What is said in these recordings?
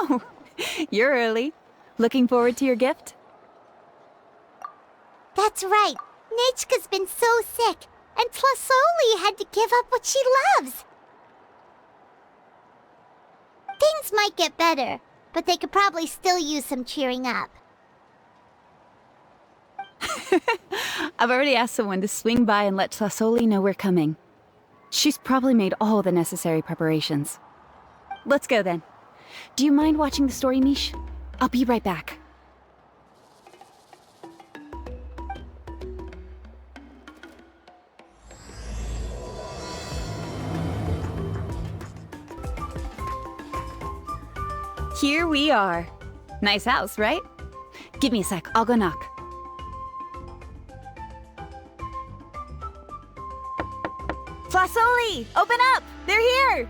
Oh, you're early. Looking forward to your gift? That's right. Nechka's been so sick, and Tlasoli had to give up what she loves. Things might get better, but they could probably still use some cheering up. I've already asked someone to swing by and let Tlasoli know we're coming. She's probably made all the necessary preparations. Let's go then. Do you mind watching the story, Mish? I'll be right back. Here we are. Nice house, right? Give me a sec, I'll go knock. Tlasoli! Open up! They're here!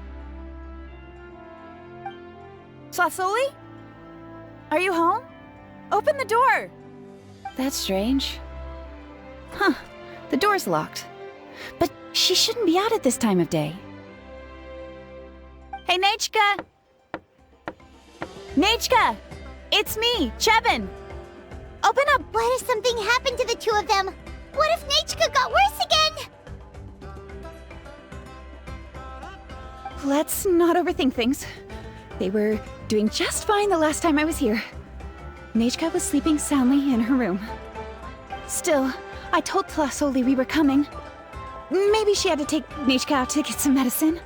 Tlasoli? Are you home? Open the door! That's strange. Huh, the door's locked. But she shouldn't be out at this time of day. Hey, Nechka! Nechka! It's me, Chevin! Open up! What if something happened to the two of them? What if Nechka got worse again? Let's not overthink things. They were doing just fine the last time I was here. Nechka was sleeping soundly in her room. Still, I told Tlasoli we were coming. Maybe she had to take Nechka out to get some medicine.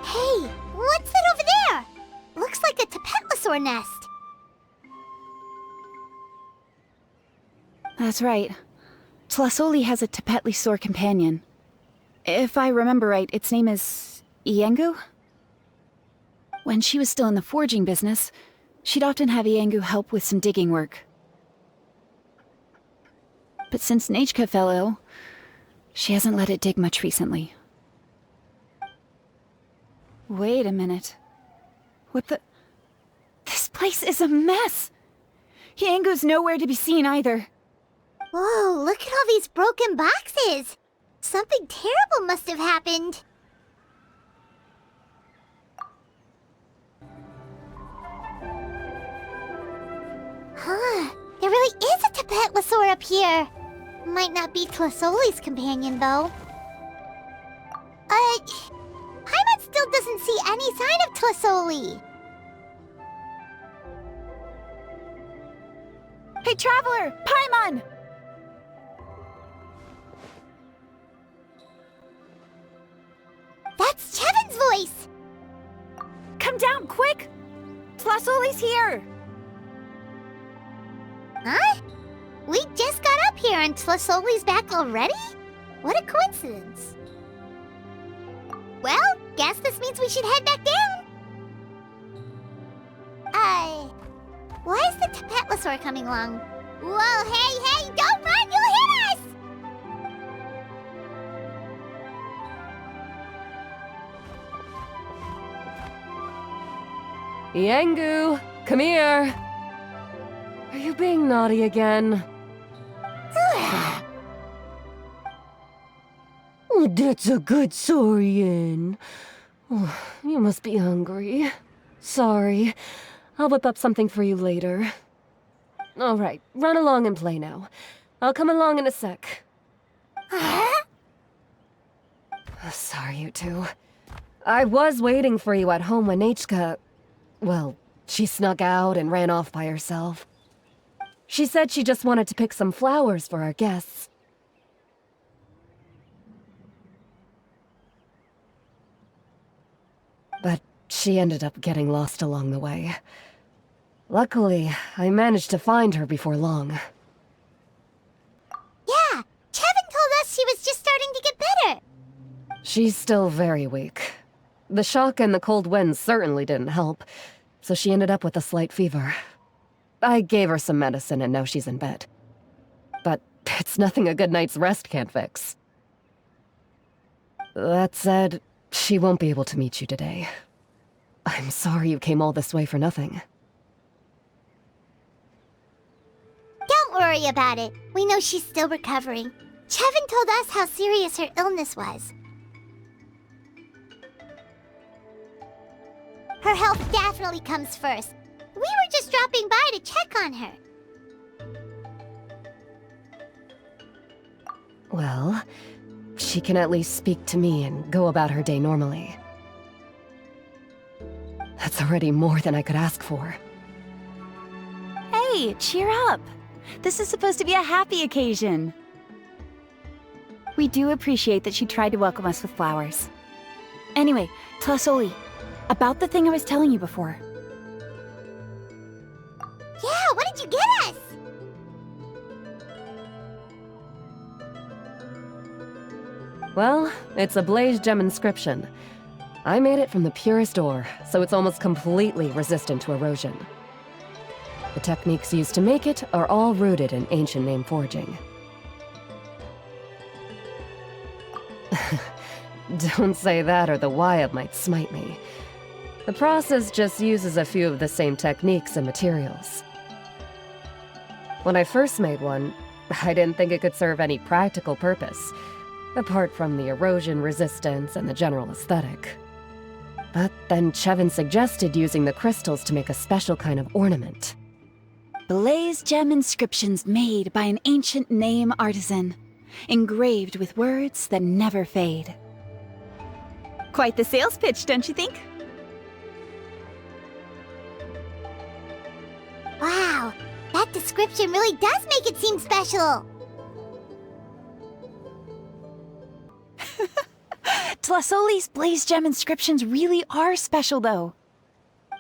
Hey, what's that over there? Looks like a Tepetli nest. That's right. Tlasoli has a Tepetli companion. If I remember right, its name is Iengu? When she was still in the forging business, she'd often have Iengu help with some digging work. But since Nechka fell ill, she hasn't let it dig much recently. Wait a minute. What the... This place is a mess! Iengu's nowhere to be seen either. Whoa, look at all these broken boxes! Something terrible must have happened. Huh, there really is a Tepetli up here. Might not be Tlasoli's companion, though. Paimon still doesn't see any sign of Tlasoli. Hey, Traveler! Paimon! That's Chevin's voice! Come down, quick! Tlasoli's here! Huh? We just got up here and Tlasoli's back already? What a coincidence. Well, guess this means we should head back down. Why is the Tepetli coming along? Whoa, hey, don't run, you'll hit us! Iengu, come here! Are you being naughty again? Oh, that's a good Saurian. Oh, you must be hungry. Sorry. I'll whip up something for you later. All right, run along and play now. I'll come along in a sec. Sorry, you two. I was waiting for you at home when Nechka... Well, she snuck out and ran off by herself. She said she just wanted to pick some flowers for our guests. But she ended up getting lost along the way. Luckily, I managed to find her before long. Yeah, Chevin told us she was just starting to get better. She's still very weak. The shock and the cold winds certainly didn't help, so she ended up with a slight fever. I gave her some medicine and now she's in bed. But it's nothing a good night's rest can't fix. That said, she won't be able to meet you today. I'm sorry you came all this way for nothing. Don't worry about it. We know she's still recovering. Chevin told us how serious her illness was. Her health definitely comes first. We were just dropping by to check on her. Well, she can at least speak to me and go about her day normally. That's already more than I could ask for. Hey, cheer up! This is supposed to be a happy occasion. We do appreciate that she tried to welcome us with flowers. Anyway, Tlasoli, about the thing I was telling you before. Yeah, what did you get us? Well, it's a blaze gem inscription. I made it from the purest ore, so it's almost completely resistant to erosion. The techniques used to make it are all rooted in ancient name forging. Don't say that or the Wyatt might smite me. The process just uses a few of the same techniques and materials. When I first made one, I didn't think it could serve any practical purpose, apart from the erosion resistance and the general aesthetic. But then Chevin suggested using the crystals to make a special kind of ornament. Blaze gem inscriptions made by an ancient name artisan, engraved with words that never fade. Quite the sales pitch, don't you think? Wow, that description really does make it seem special. Tlasoli's blaze gem inscriptions really are special, though.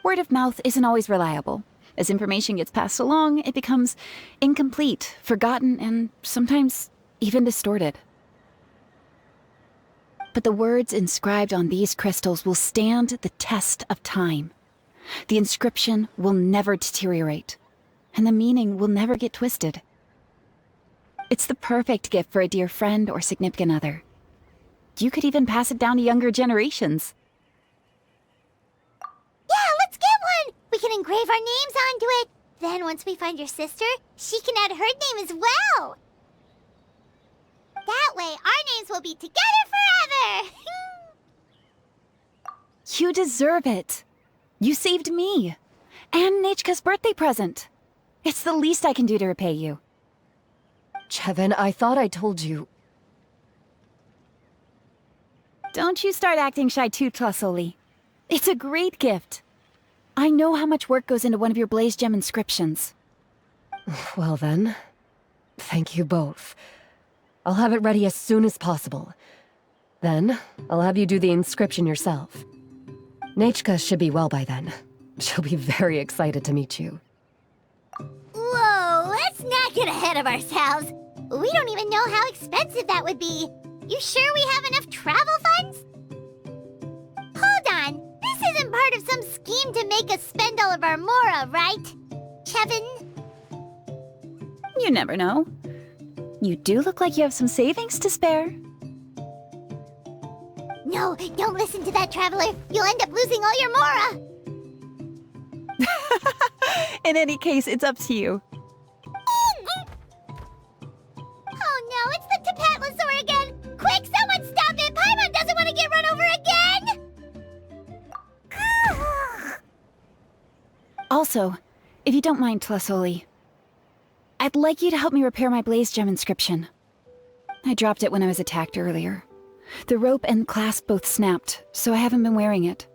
Word of mouth isn't always reliable. As information gets passed along, it becomes incomplete, forgotten, and sometimes even distorted. But the words inscribed on these crystals will stand the test of time. The inscription will never deteriorate, and the meaning will never get twisted. It's the perfect gift for a dear friend or significant other. You could even pass it down to younger generations. Yeah, let's get one! We can engrave our names onto it. Then once we find your sister, she can add her name as well. That way, our names will be together forever! You deserve it. You saved me. And Nechka's birthday present. It's the least I can do to repay you. Chevin, I thought I told you. Don't you start acting shy too, Tlasoli. It's a great gift. I know how much work goes into one of your blaze gem inscriptions. Well then, thank you both. I'll have it ready as soon as possible. Then, I'll have you do the inscription yourself. Nechka should be well by then. She'll be very excited to meet you. Whoa, let's not get ahead of ourselves. We don't even know how expensive that would be. You sure we have enough travel funds? Hold on, this isn't part of some scheme to make us spend all of our mora, right? Chevin? You never know. You do look like you have some savings to spare. No, don't listen to that, Traveler. You'll end up losing all your mora. In any case, it's up to you. Oh no, it's the Tepetli again! Quick, someone stop it! Paimon doesn't want to get run over again! Also, if you don't mind, Tlasoli, I'd like you to help me repair my blaze gem inscription. I dropped it when I was attacked earlier. The rope and clasp both snapped, so I haven't been wearing it.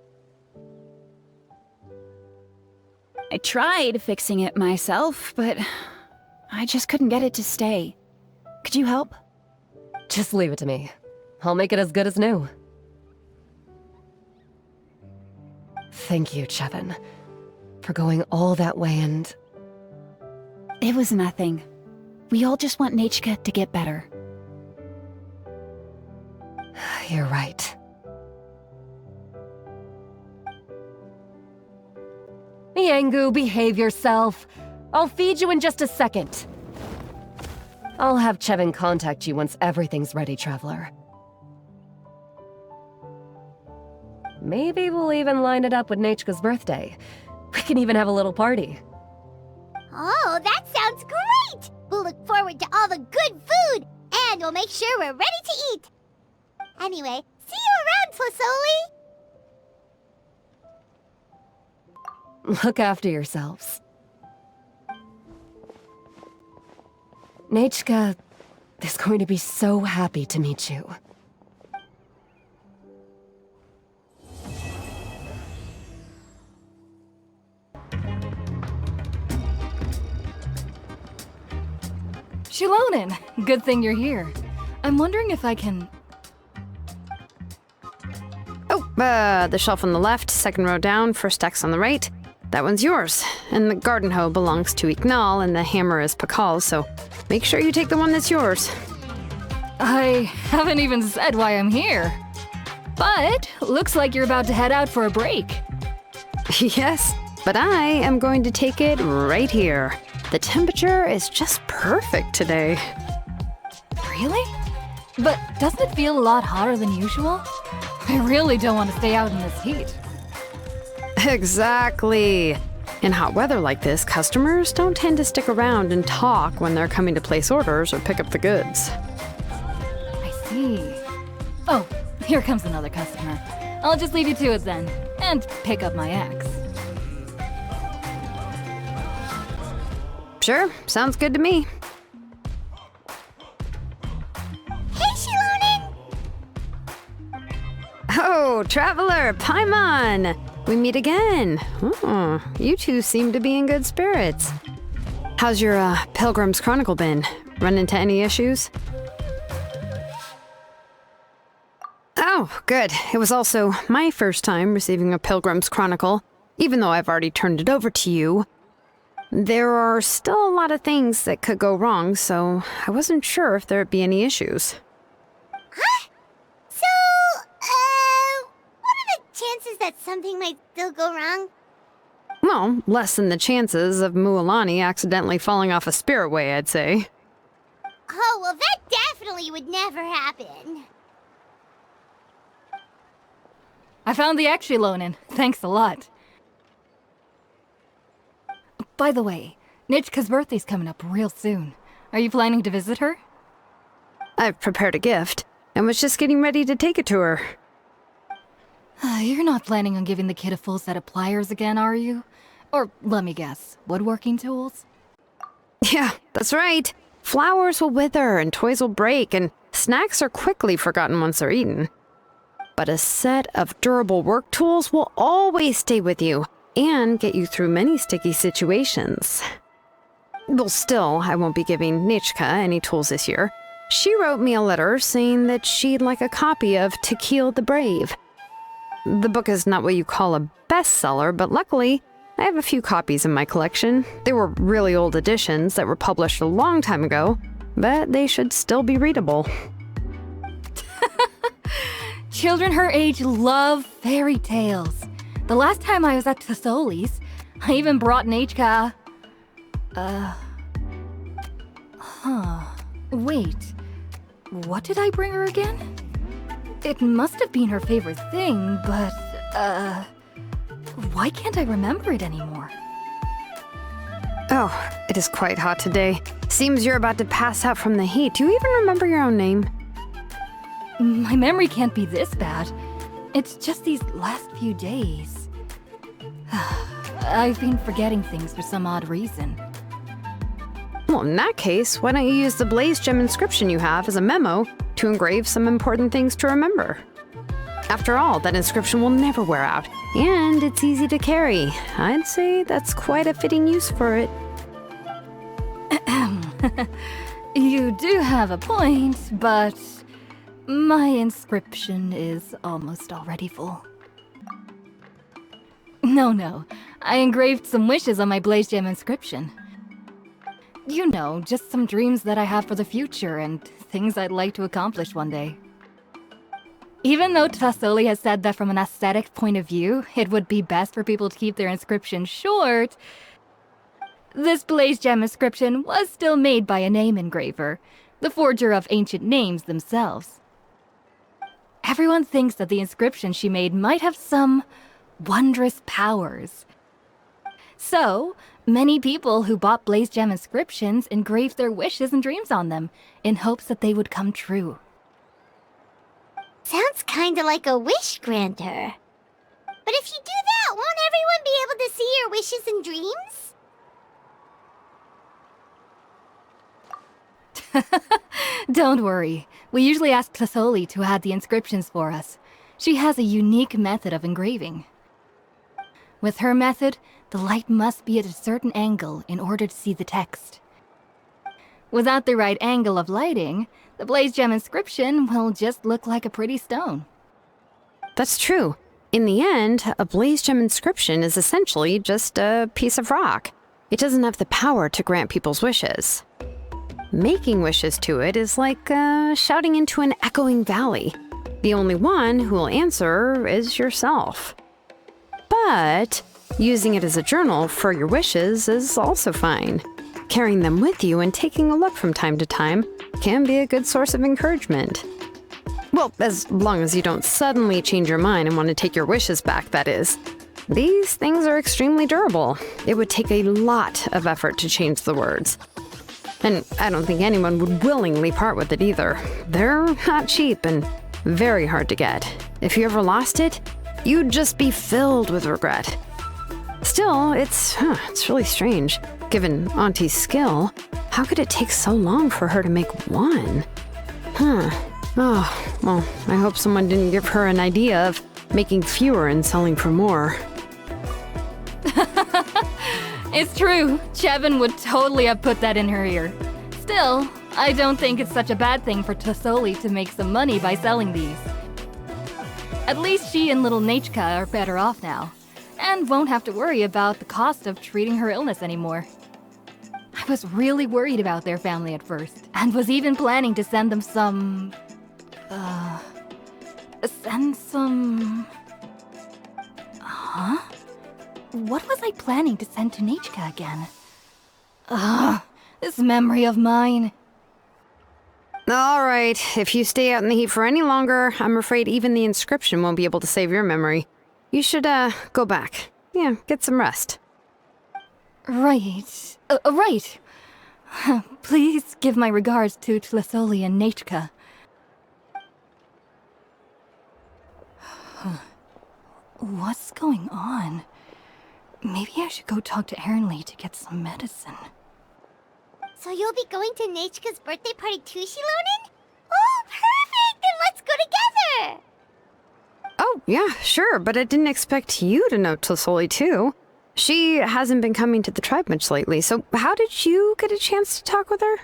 I tried fixing it myself, but I just couldn't get it to stay. Could you help? Just leave it to me. I'll make it as good as new. Thank you, Chevin, for going all that way and... It was nothing. We all just want Nechka to get better. You're right. Yangu, behave yourself. I'll feed you in just a second. I'll have Chevin contact you once everything's ready, Traveler. Maybe we'll even line it up with Nechka's birthday. We can even have a little party. Oh, that sounds great! We'll look forward to all the good food and we'll make sure we're ready to eat. Anyway, see you around, Flasoli! Look after yourselves. Nechka is going to be so happy to meet you. Shilonen, good thing you're here. I'm wondering if I can... The shelf on the left, second row down, first X on the right. That one's yours. And the garden hoe belongs to Ignal, and the hammer is Pakal's, so make sure you take the one that's yours. I haven't even said why I'm here. But, looks like you're about to head out for a break. Yes, but I am going to take it right here. The temperature is just perfect today. Really? But doesn't it feel a lot hotter than usual? I really don't want to stay out in this heat. Exactly. In hot weather like this, customers don't tend to stick around and talk when they're coming to place orders or pick up the goods. I see. Oh, here comes another customer. I'll just leave you to it then, and pick up my axe. Sure, sounds good to me. Hey, Shilonen! Oh, Traveler, Paimon! We meet again. Oh, you two seem to be in good spirits. How's your Pilgrim's Chronicle been? Run into any issues? Oh, good. It was also my first time receiving a Pilgrim's Chronicle, even though I've already turned it over to you. There are still a lot of things that could go wrong, so I wasn't sure if there'd be any issues. Huh? So, what are the chances that something might still go wrong? Well, less than the chances of Mualani accidentally falling off a spirit way, I'd say. Oh, well, that definitely would never happen. I found the axe, Shilonen. Thanks a lot. By the way, Nichka's birthday's coming up real soon. Are you planning to visit her? I've prepared a gift, and was just getting ready to take it to her. You're not planning on giving the kid a full set of pliers again, are you? Or, let me guess, woodworking tools? Yeah, that's right. Flowers will wither, and toys will break, and snacks are quickly forgotten once they're eaten. But a set of durable work tools will always stay with you, and get you through many sticky situations. Well, still, I won't be giving Nichka any tools this year. She wrote me a letter saying that she'd like a copy of Tequil the Brave. The book is not what you call a bestseller, but luckily, I have a few copies in my collection. They were really old editions that were published a long time ago, but they should still be readable. Children her age love fairy tales. The last time I was at Tasoli's, I even brought Nechka... Wait. What did I bring her again? It must have been her favorite thing, but, why can't I remember it anymore? Oh, it is quite hot today. Seems you're about to pass out from the heat. Do you even remember your own name? My memory can't be this bad. It's just these last few days. I've been forgetting things for some odd reason. Well, in that case, why don't you use the Blaze Gem inscription you have as a memo to engrave some important things to remember? After all, that inscription will never wear out, and it's easy to carry. I'd say that's quite a fitting use for it. You do have a point, but my inscription is almost already full. No, I engraved some wishes on my Blaze Gem inscription. You know, just some dreams that I have for the future and things I'd like to accomplish one day. Even though Tasoli has said that from an aesthetic point of view, it would be best for people to keep their inscription short, this Blaze Gem inscription was still made by a name engraver, the forger of ancient names themselves. Everyone thinks that the inscription she made might have some wondrous powers. So, many people who bought Blaze Gem inscriptions engraved their wishes and dreams on them, in hopes that they would come true. Sounds kinda like a wish granter. But if you do that, won't everyone be able to see your wishes and dreams? Don't worry. We usually ask Tasoli to add the inscriptions for us. She has a unique method of engraving. With her method, the light must be at a certain angle in order to see the text. Without the right angle of lighting, the Blaze Gem inscription will just look like a pretty stone. That's true. In the end, a Blaze Gem inscription is essentially just a piece of rock. It doesn't have the power to grant people's wishes. Making wishes to it is like shouting into an echoing valley. The only one who will answer is yourself. But using it as a journal for your wishes is also fine. Carrying them with you and taking a look from time to time can be a good source of encouragement. Well, as long as you don't suddenly change your mind and want to take your wishes back, that is. These things are extremely durable. It would take a lot of effort to change the words. And I don't think anyone would willingly part with it either. They're not cheap and very hard to get. If you ever lost it, you'd just be filled with regret. Still, it's really strange. Given Auntie's skill, how could it take so long for her to make one? Oh, well, I hope someone didn't give her an idea of making fewer and selling for more. It's true. Chevin would totally have put that in her ear. Still, I don't think it's such a bad thing for Tasoli to make some money by selling these. At least she and little Nechka are better off now, and won't have to worry about the cost of treating her illness anymore. I was really worried about their family at first, and was even planning to send them some... Huh? What was I planning to send to Nechka again? This memory of mine. All right, if you stay out in the heat for any longer, I'm afraid even the inscription won't be able to save your memory. You should, go back. Yeah, get some rest. Right. Right. Please give my regards to Tlasoli and Nechka. What's going on? Maybe I should go talk to Ernly to get some medicine. So you'll be going to Nechka's birthday party too, Shilonen? Oh, perfect! Then let's go together! Oh, yeah, sure, but I didn't expect you to know Tlasoli too. She hasn't been coming to the tribe much lately, so how did you get a chance to talk with her?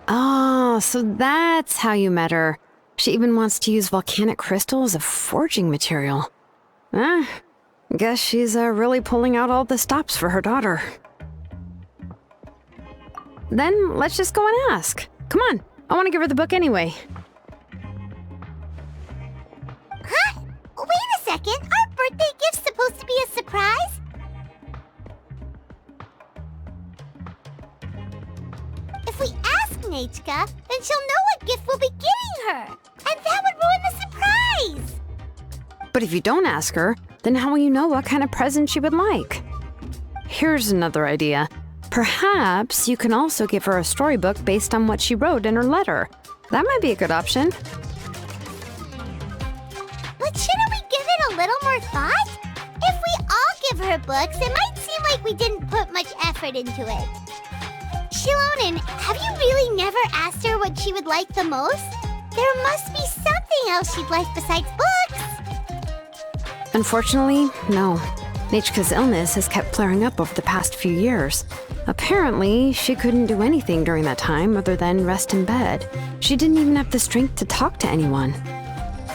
Oh, so that's how you met her. She even wants to use volcanic crystal as a forging material. Guess she's really pulling out all the stops for her daughter. Then let's just go and ask. Come on, I want to give her the book anyway. Huh? Wait a second, our birthday gift's supposed to be a surprise? If we ask Nechka, then she'll know what gift we'll be giving her, and that would ruin the surprise! But if you don't ask her, then how will you know what kind of present she would like? Here's another idea. Perhaps you can also give her a storybook based on what she wrote in her letter. That might be a good option. But shouldn't we give it a little more thought? If we all give her books, it might seem like we didn't put much effort into it. Shilonen, have you really never asked her what she would like the most? There must be something else she'd like besides books! Unfortunately, no. Nechka's illness has kept flaring up over the past few years. Apparently, she couldn't do anything during that time other than rest in bed. She didn't even have the strength to talk to anyone.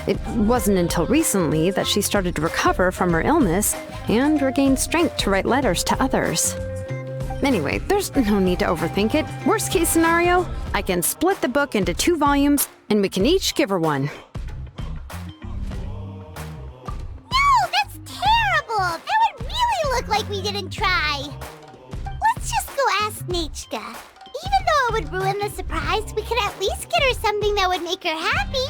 It wasn't until recently that she started to recover from her illness and regained strength to write letters to others. Anyway, there's no need to overthink it. Worst case scenario, I can split the book into 2 volumes and we can each give her one. No, that's terrible! That would really look like we didn't try. Let's just go ask Nechka. Even though it would ruin the surprise, we could at least get her something that would make her happy.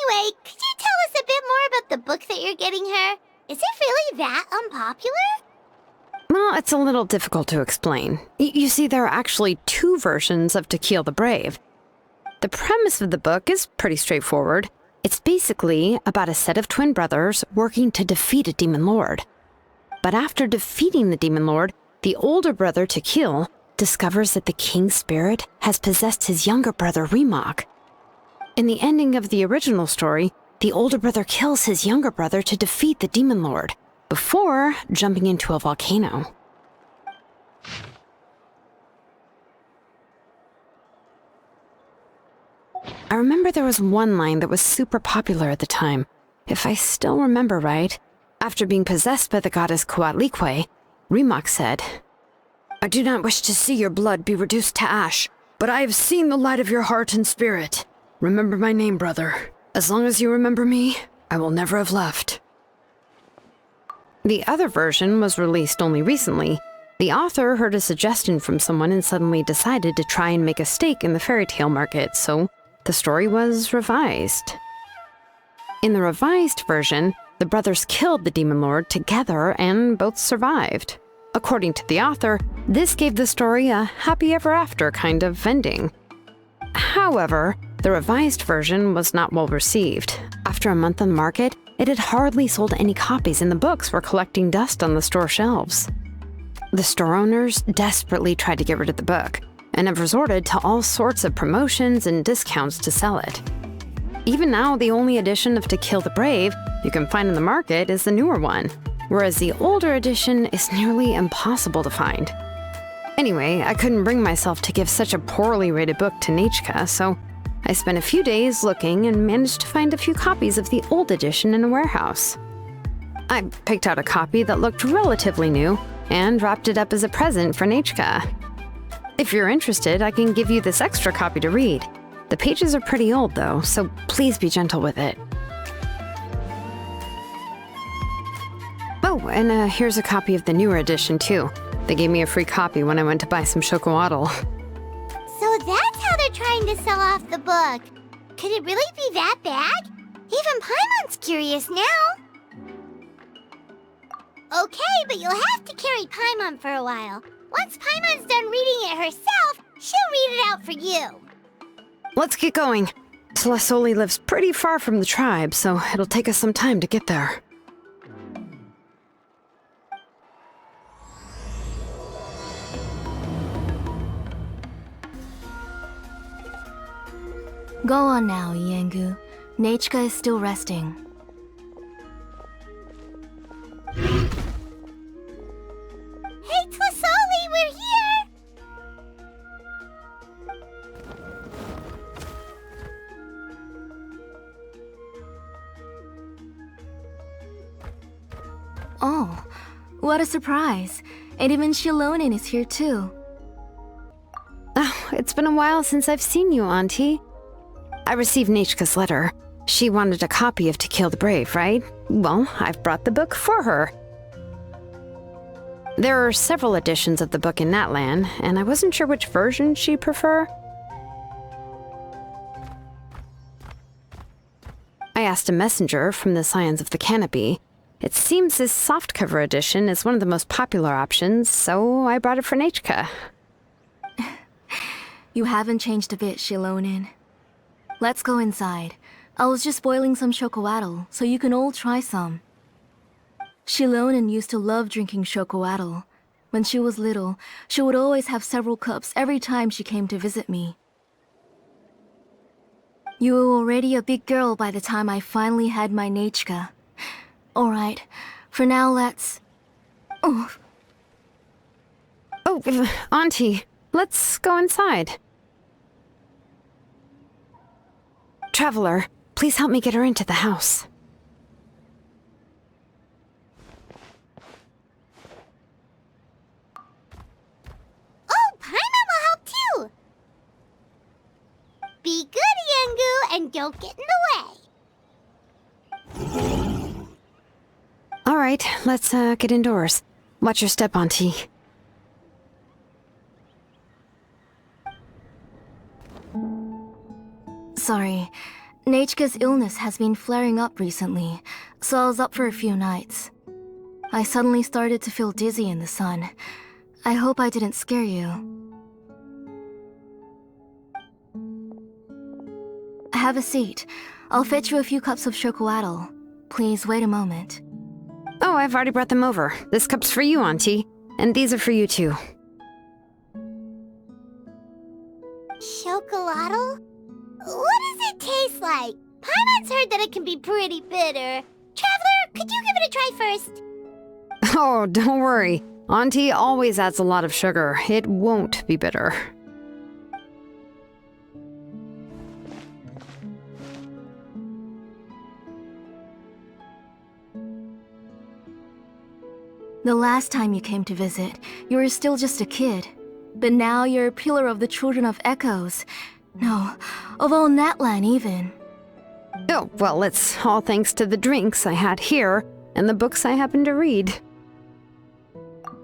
Anyway, could you tell us a bit more about the book that you're getting her? Is it really that unpopular? Well, it's a little difficult to explain. You see, there are actually 2 versions of To Kill the Brave. The premise of the book is pretty straightforward. It's basically about a set of twin brothers working to defeat a demon lord. But after defeating the demon lord, the older brother, To Kill, discovers that the king's spirit has possessed his younger brother, Remok. In the ending of the original story, the older brother kills his younger brother to defeat the demon lord, before jumping into a volcano. I remember there was one line that was super popular at the time. If I still remember right, after being possessed by the goddess Coatlicue, Remok said, "I do not wish to see your blood be reduced to ash, but I have seen the light of your heart and spirit. Remember my name, brother. As long as you remember me, I will never have left." The other version was released only recently. The author heard a suggestion from someone and suddenly decided to try and make a stake in the fairy tale market, so the story was revised. In the revised version, the brothers killed the demon lord together and both survived. According to the author, this gave the story a happy ever after kind of ending. However, the revised version was not well received. After a month on the market, it had hardly sold any copies and the books were collecting dust on the store shelves. The store owners desperately tried to get rid of the book and have resorted to all sorts of promotions and discounts to sell it. Even now, the only edition of To Kill the Brave you can find in the market is the newer one, whereas the older edition is nearly impossible to find. Anyway, I couldn't bring myself to give such a poorly rated book to Nechka, so I spent a few days looking and managed to find a few copies of the old edition in a warehouse. I picked out a copy that looked relatively new and wrapped it up as a present for Nechka. If you're interested, I can give you this extra copy to read. The pages are pretty old though, so please be gentle with it. Oh, and here's a copy of the newer edition too. They gave me a free copy when I went to buy some chocolatl. So that's how they're trying to sell off the book. Could it really be that bad? Even Paimon's curious now. Okay, but you'll have to carry Paimon for a while. Once Paimon's done reading it herself, she'll read it out for you. Let's get going. Tlasoli lives pretty far from the tribe, so it'll take us some time to get there. Go on now, Yengu. Nechka is still resting. Hey, Tlasoli, we're here! Oh, what a surprise. And even Shilonin is here too. Oh, it's been a while since I've seen you, Auntie. I received Nechka's letter. She wanted a copy of To Kill the Brave, right? Well, I've brought the book for her. There are several editions of the book in Natlan, and I wasn't sure which version she'd prefer. I asked a messenger from the Scions of the Canopy. It seems this softcover edition is one of the most popular options, so I brought it for Nechka. You haven't changed a bit, Shilonin. Let's go inside. I was just boiling some chocolatl, so you can all try some. Shilonin used to love drinking chocolatl. When she was little, she would always have several cups every time she came to visit me. You were already a big girl by the time I finally had my Nechka. Alright, for now let's... Oh, Auntie, let's go inside. Traveler, please help me get her into the house. Oh, Paimon will help too! Be good, Yengu, and don't get in the way. All right, let's get indoors. Watch your step, Auntie. sorry. Nechka's illness has been flaring up recently, so I was up for a few nights. I suddenly started to feel dizzy in the sun. I hope I didn't scare you. Have a seat. I'll fetch you a few cups of chocolatl. Please wait a moment. Oh, I've already brought them over. This cup's for you, Auntie. And these are for you, too. Chocolatl? What does it taste like? Paimon's heard that it can be pretty bitter. Traveler, could you give it a try first? Oh, don't worry. Auntie always adds a lot of sugar. It won't be bitter. The last time you came to visit, you were still just a kid. But now you're a pillar of the children of Echoes. No, of all Natlan even. Oh, well, it's all thanks to the drinks I had here and the books I happened to read.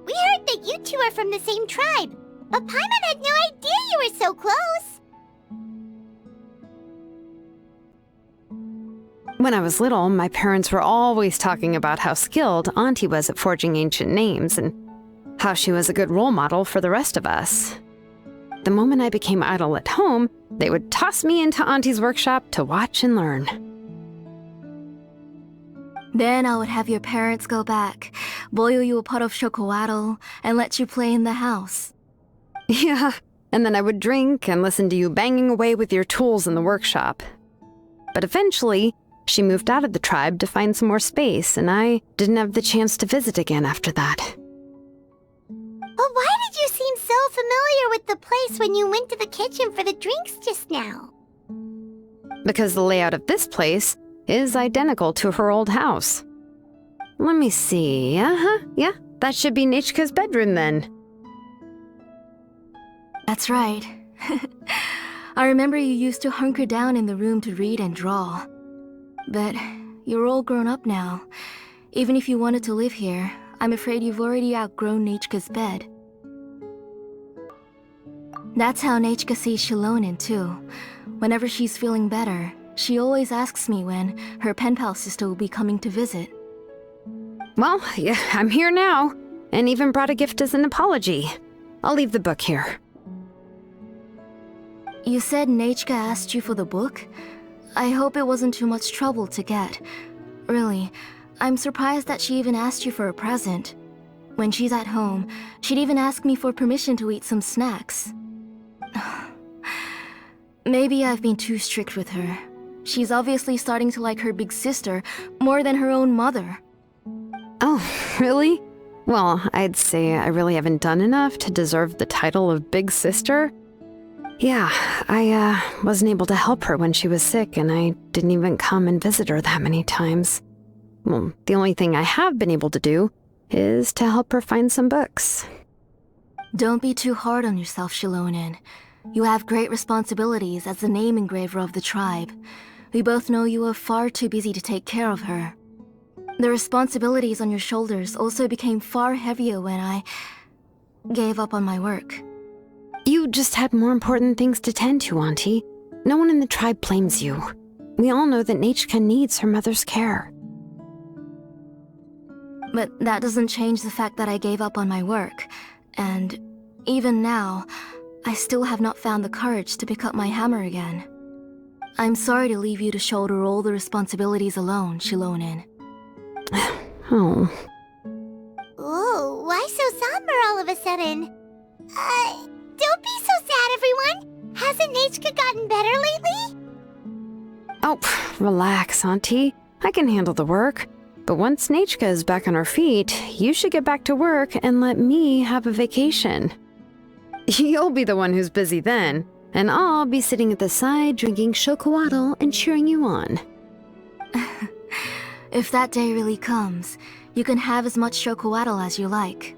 We heard that you two are from the same tribe, but Paimon had no idea you were so close. When I was little, my parents were always talking about how skilled Auntie was at forging ancient names and how she was a good role model for the rest of us. The moment I became idle at home, they would toss me into Auntie's workshop to watch and learn. Then I would have your parents go back, boil you a pot of chocolatl, and let you play in the house. Yeah, and then I would drink and listen to you banging away with your tools in the workshop. But eventually, she moved out of the tribe to find some more space, and I didn't have the chance to visit again after that. But why did you seem so familiar with the place when you went to the kitchen for the drinks just now? Because the layout of this place is identical to her old house. Let me see. Yeah, that should be Nechka's bedroom then. That's right. I remember you used to hunker down in the room to read and draw. But you're all grown up now. Even if you wanted to live here, I'm afraid you've already outgrown Nechka's bed. That's how Nechka sees Shilonen too. Whenever she's feeling better, she always asks me when her pen pal sister will be coming to visit. Well, yeah, I'm here now, and even brought a gift as an apology. I'll leave the book here. You said Nechka asked you for the book? I hope it wasn't too much trouble to get. Really, I'm surprised that she even asked you for a present. When she's at home, she'd even ask me for permission to eat some snacks. Maybe I've been too strict with her. She's obviously starting to like her big sister more than her own mother. Oh, really? Well, I'd say I really haven't done enough to deserve the title of big sister. Yeah, I wasn't able to help her when she was sick, and I didn't even come and visit her that many times. Well, the only thing I have been able to do is to help her find some books. Don't be too hard on yourself, Shilonen. You have great responsibilities as the name engraver of the tribe. We both know you are far too busy to take care of her. The responsibilities on your shoulders also became far heavier when I gave up on my work. You just had more important things to tend to, Auntie. No one in the tribe blames you. We all know that Nechka needs her mother's care. But that doesn't change the fact that I gave up on my work. And even now, I still have not found the courage to pick up my hammer again. I'm sorry to leave you to shoulder all the responsibilities alone, Shilonen. Oh. Ooh, why so somber all of a sudden? Don't be so sad, everyone! Hasn't Nechka gotten better lately? Oh, relax, Auntie. I can handle the work. But once Nechka is back on her feet, you should get back to work and let me have a vacation. You'll be the one who's busy then, and I'll be sitting at the side drinking chocolatl and cheering you on. If that day really comes, you can have as much chocolatl as you like.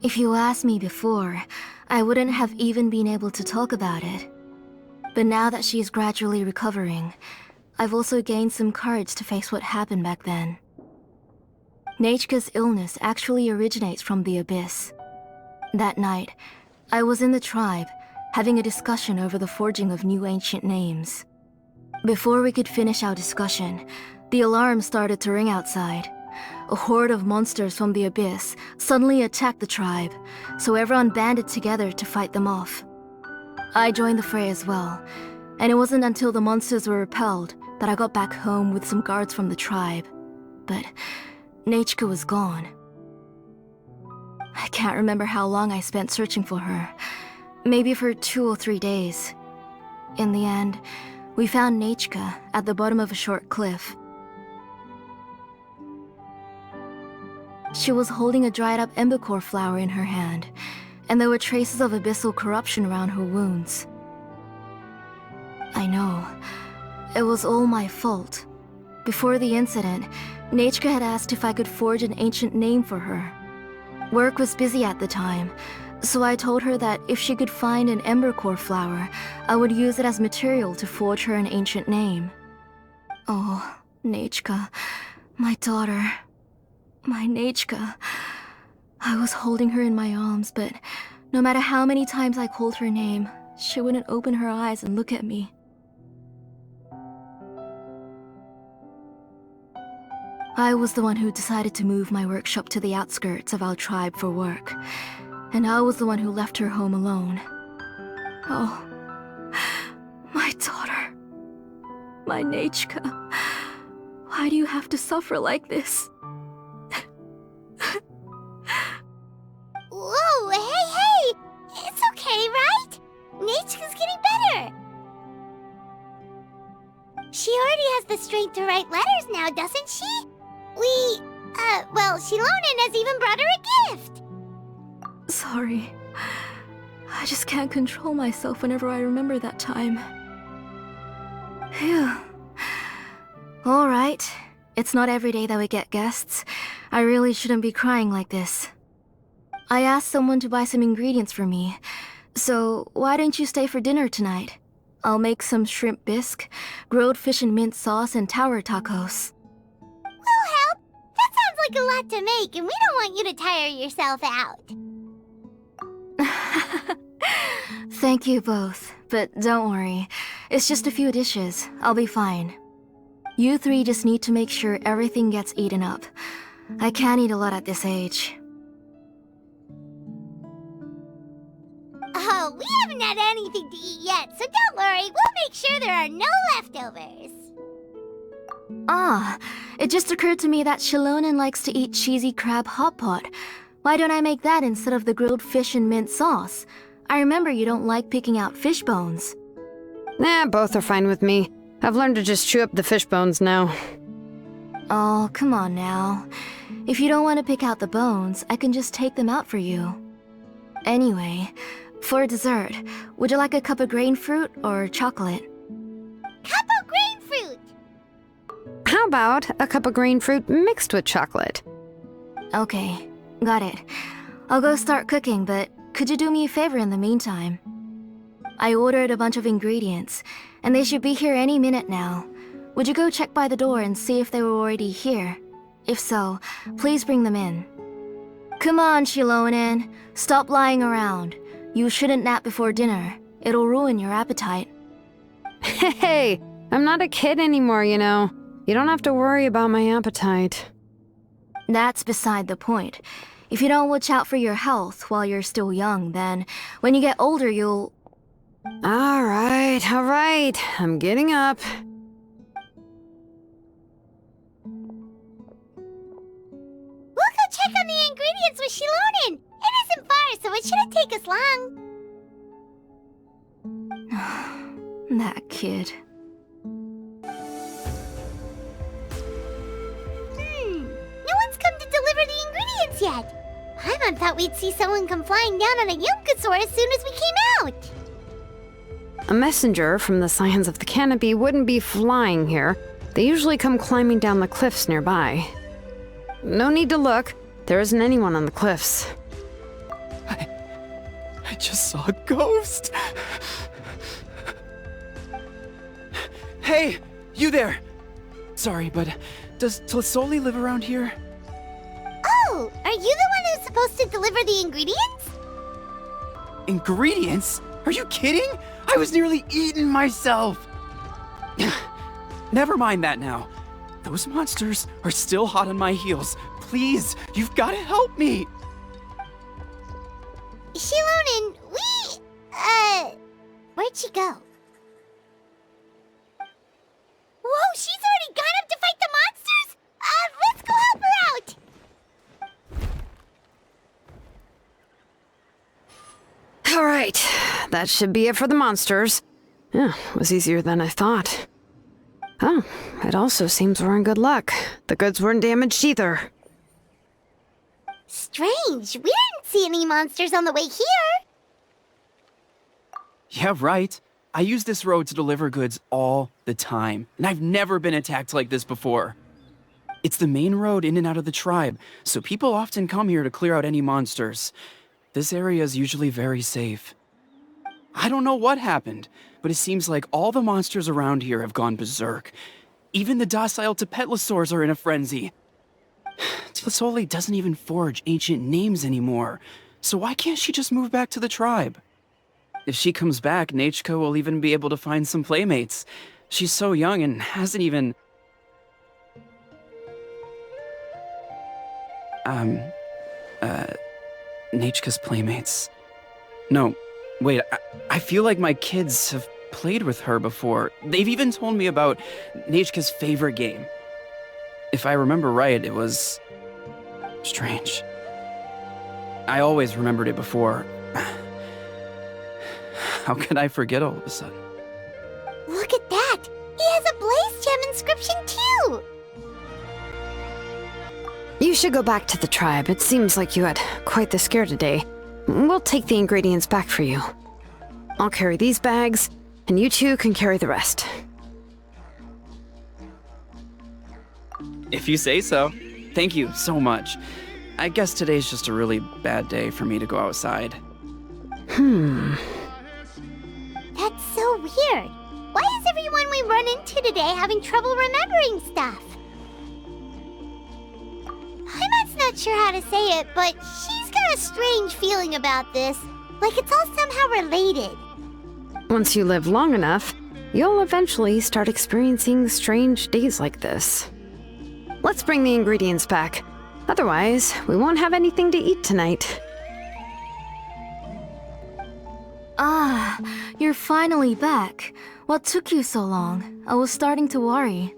If you asked me before, I wouldn't have even been able to talk about it. But now that she is gradually recovering, I've also gained some courage to face what happened back then. Nechka's illness actually originates from the Abyss. That night, I was in the tribe, having a discussion over the forging of new ancient names. Before we could finish our discussion, the alarm started to ring outside. A horde of monsters from the abyss suddenly attacked the tribe, so everyone banded together to fight them off. I joined the fray as well, and it wasn't until the monsters were repelled that I got back home with some guards from the tribe. But Nechka was gone. I can't remember how long I spent searching for her. Maybe for 2 or 3 days. In the end, we found Nechka at the bottom of a short cliff. She was holding a dried-up embercore flower in her hand, and there were traces of abyssal corruption around her wounds. I know. It was all my fault. Before the incident, Nechka had asked if I could forge an ancient name for her. Work was busy at the time, so I told her that if she could find an embercore flower, I would use it as material to forge her an ancient name. Oh, Nechka, my daughter, my Nechka. I was holding her in my arms, but no matter how many times I called her name, she wouldn't open her eyes and look at me. I was the one who decided to move my workshop to the outskirts of our tribe for work, and I was the one who left her home alone. Oh, my daughter, my Nechka, why do you have to suffer like this? Whoa, hey! It's okay, right? Nechka's getting better. She already has the strength to write letters now, doesn't she? Shilonen has even brought her a gift! Sorry. I just can't control myself whenever I remember that time. Phew. Alright. It's not every day that we get guests. I really shouldn't be crying like this. I asked someone to buy some ingredients for me. So, why don't you stay for dinner tonight? I'll make some shrimp bisque, grilled fish and mint sauce, and tower tacos. We'll help. That sounds like a lot to make, and we don't want you to tire yourself out. Thank you both, but don't worry. It's just a few dishes. I'll be fine. You three just need to make sure everything gets eaten up. I can't eat a lot at this age. Oh, we haven't had anything to eat yet, so don't worry. We'll make sure there are no leftovers. Ah, it just occurred to me that Shilonen likes to eat cheesy crab hot pot. Why don't I make that instead of the grilled fish and mint sauce? I remember you don't like picking out fish bones. Nah, both are fine with me. I've learned to just chew up the fish bones now. Oh, come on now. If you don't want to pick out the bones, I can just take them out for you. Anyway, for dessert, would you like a cup of grain fruit or chocolate? Cup of grain fruit! How about a cup of green fruit mixed with chocolate? Okay, got it. I'll go start cooking, but could you do me a favor in the meantime? I ordered a bunch of ingredients, and they should be here any minute now. Would you go check by the door and see if they were already here? If so, please bring them in. Come on, Shilonen. Stop lying around. You shouldn't nap before dinner. It'll ruin your appetite. Hey, I'm not a kid anymore, you know. You don't have to worry about my appetite. That's beside the point. If you don't watch out for your health while you're still young, then when you get older, you'll... All right. I'm getting up. We'll go check on the ingredients with Shilonen. It isn't far, so it shouldn't take us long. That kid. No one's come to deliver the ingredients yet. Paimon thought we'd see someone come flying down on a Yunkasaur as soon as we came out. A messenger from the Scions of the Canopy wouldn't be flying here. They usually come climbing down the cliffs nearby. No need to look. There isn't anyone on the cliffs. I just saw a ghost. Hey, you there! Sorry, but does Tlisoli live around here? Oh, are you the one who's supposed to deliver the ingredients? Ingredients? Are you kidding? I was nearly eating myself! Never mind that now. Those monsters are still hot on my heels. Please, you've got to help me! Shilonen, where'd she go? Whoa, she's already gone up to fight the monsters? Let's go help her out! All right, that should be it for the monsters. Yeah, it was easier than I thought. Oh, it also seems we're in good luck. The goods weren't damaged either. Strange, we didn't see any monsters on the way here. Yeah, right. I use this road to deliver goods all the time, and I've never been attacked like this before. It's the main road in and out of the tribe, so people often come here to clear out any monsters. This area is usually very safe. I don't know what happened, but it seems like all the monsters around here have gone berserk. Even the docile Tepetli are in a frenzy. Tlisoli doesn't even forge ancient names anymore, so why can't she just move back to the tribe? If she comes back, Nechka will even be able to find some playmates. She's so young and hasn't even... Nechka's playmates. No, wait, I feel like my kids have played with her before. They've even told me about Nechka's favorite game. If I remember right, it was... strange. I always remembered it before. How could I forget all of a sudden? Look at that! He has a blaze gem inscription too! You should go back to the tribe. It seems like you had quite the scare today. We'll take the ingredients back for you. I'll carry these bags, and you two can carry the rest. If you say so. Thank you so much. I guess today's just a really bad day for me to go outside. That's so weird. Why is everyone we run into today having trouble remembering stuff? Paimon's not sure how to say it, but she's got a strange feeling about this. Like it's all somehow related. Once you live long enough, you'll eventually start experiencing strange days like this. Let's bring the ingredients back. Otherwise, we won't have anything to eat tonight. Ah, you're finally back. What took you so long? I was starting to worry.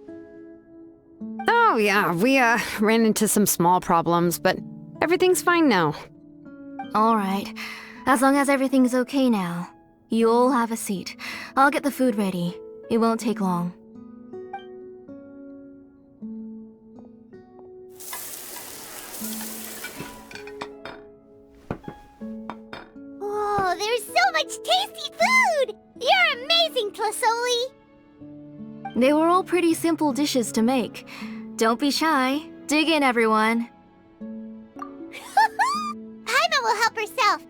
Oh yeah, we ran into some small problems, but everything's fine now. Alright, as long as everything's okay now. You all have a seat. I'll get the food ready. It won't take long. Whoa, there's so much tasty food! You're amazing, Tlisoli! They were all pretty simple dishes to make. Don't be shy. Dig in, everyone. Paimon will help herself.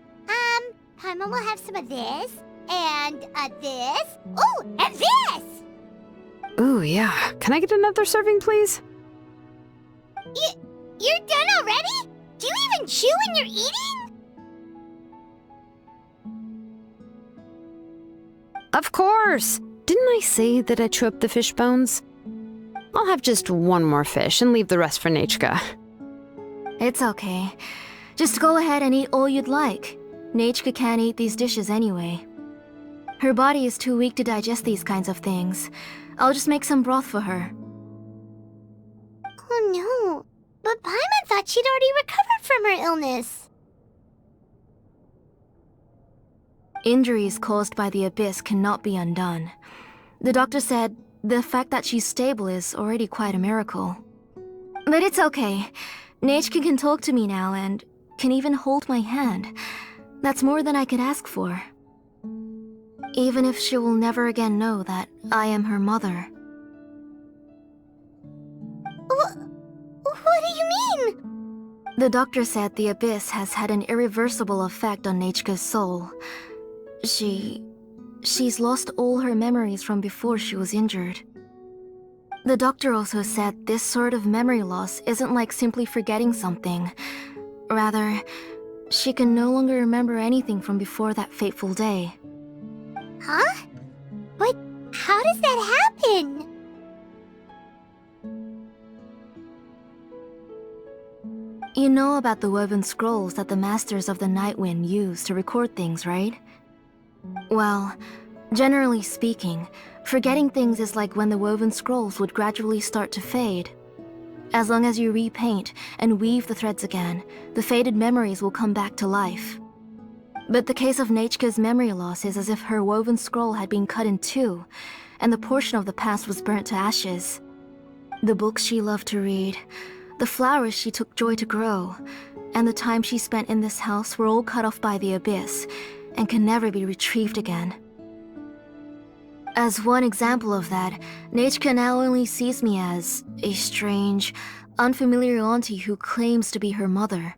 Paimon will have some of this, and this. Oh, and this! Ooh, yeah. Can I get another serving, please? You're done already? Do you even chew when you're eating? Of course! Didn't I say that I chew up the fish bones? I'll have just one more fish and leave the rest for Nechka. It's okay. Just go ahead and eat all you'd like. Nechka can't eat these dishes anyway. Her body is too weak to digest these kinds of things. I'll just make some broth for her. Oh no, but Paimon thought she'd already recovered from her illness. Injuries caused by the abyss cannot be undone. The doctor said the fact that she's stable is already quite a miracle. But it's okay. Nechka can talk to me now and can even hold my hand. That's more than I could ask for. Even if she will never again know that I am her mother. What do you mean? The doctor said the abyss has had an irreversible effect on Nechka's soul. She's lost all her memories from before she was injured. The doctor also said this sort of memory loss isn't like simply forgetting something. Rather, she can no longer remember anything from before that fateful day. Huh? But how does that happen? You know about the woven scrolls that the Masters of the Night Wind use to record things, right? Well, generally speaking, forgetting things is like when the woven scrolls would gradually start to fade. As long as you repaint and weave the threads again, the faded memories will come back to life. But the case of Nechka's memory loss is as if her woven scroll had been cut in two, and the portion of the past was burnt to ashes. The books she loved to read, the flowers she took joy to grow, and the time she spent in this house were all cut off by the abyss, and can never be retrieved again. As one example of that, Nechka now only sees me as a strange, unfamiliar auntie who claims to be her mother.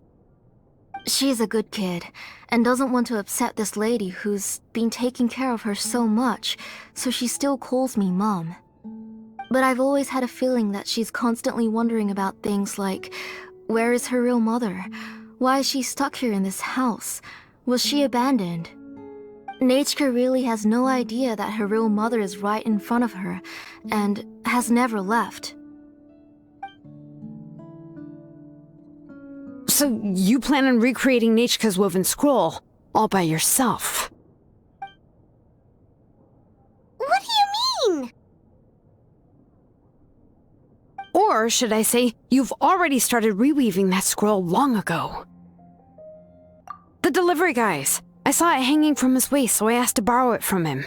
She's a good kid, and doesn't want to upset this lady who's been taking care of her so much, so she still calls me Mom. But I've always had a feeling that she's constantly wondering about things like, where is her real mother? Why is she stuck here in this house? Was she abandoned? Nechka really has no idea that her real mother is right in front of her, and has never left. So you plan on recreating Nechka's woven scroll, all by yourself? What do you mean? Or should I say, you've already started reweaving that scroll long ago. The delivery guys. I saw it hanging from his waist, so I asked to borrow it from him.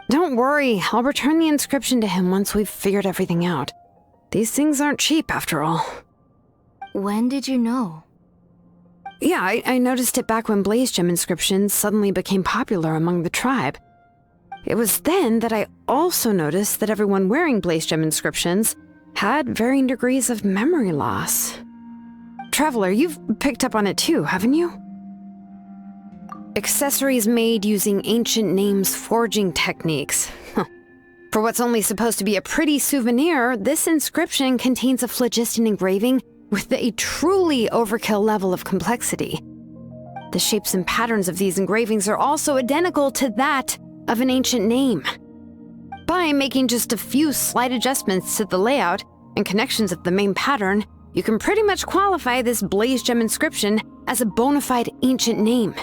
Don't worry, I'll return the inscription to him once we've figured everything out. These things aren't cheap, after all. When did you know? Yeah, I noticed it back when blaze gem inscriptions suddenly became popular among the tribe. It was then that I also noticed that everyone wearing blaze gem inscriptions had varying degrees of memory loss. Traveler, you've picked up on it too, haven't you? Accessories made using ancient names forging techniques. For what's only supposed to be a pretty souvenir, this inscription contains a phlogiston engraving with a truly overkill level of complexity. The shapes and patterns of these engravings are also identical to that of an ancient name. By making just a few slight adjustments to the layout and connections of the main pattern, you can pretty much qualify this blaze gem inscription as a bona fide ancient name.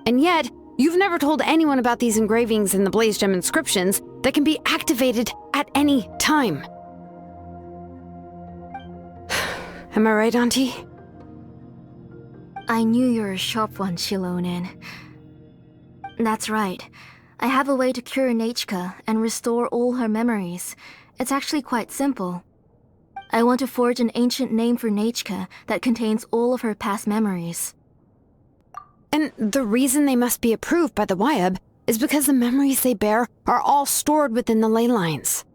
And yet, you've never told anyone about these engravings in the blaze gem inscriptions that can be activated at any time. Am I right, Auntie? I knew you were a sharp one, Shilonin. That's right. I have a way to cure Nechka and restore all her memories. It's actually quite simple. I want to forge an ancient name for Nechka that contains all of her past memories. And the reason they must be approved by the Wyab is because the memories they bear are all stored within the ley lines.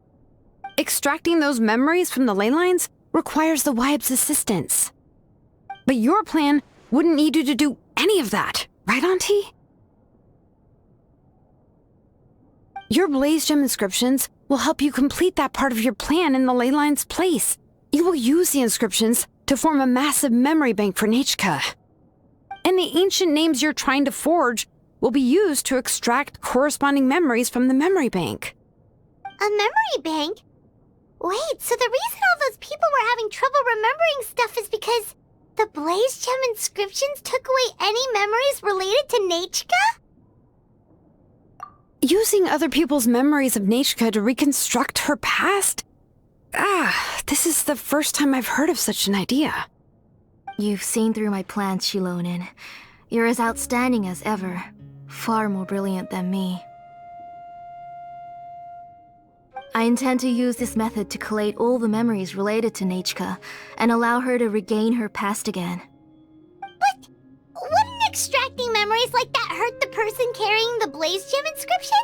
Extracting those memories from the ley lines requires the Wyab's assistance. But your plan wouldn't need you to do any of that, right, Auntie? Your blaze gem inscriptions will help you complete that part of your plan in the ley line's place. You will use the inscriptions to form a massive memory bank for Nechka. And the ancient names you're trying to forge will be used to extract corresponding memories from the memory bank. A memory bank? Wait, so the reason all those people were having trouble remembering stuff is because the blaze gem inscriptions took away any memories related to Nechka? Using other people's memories of Nechka to reconstruct her past? This is the first time I've heard of such an idea. You've seen through my plans, Shilonin. You're as outstanding as ever. Far more brilliant than me. I intend to use this method to collate all the memories related to Nechka and allow her to regain her past again. But wouldn't extracting memories like that hurt the person carrying the blaze gem inscription?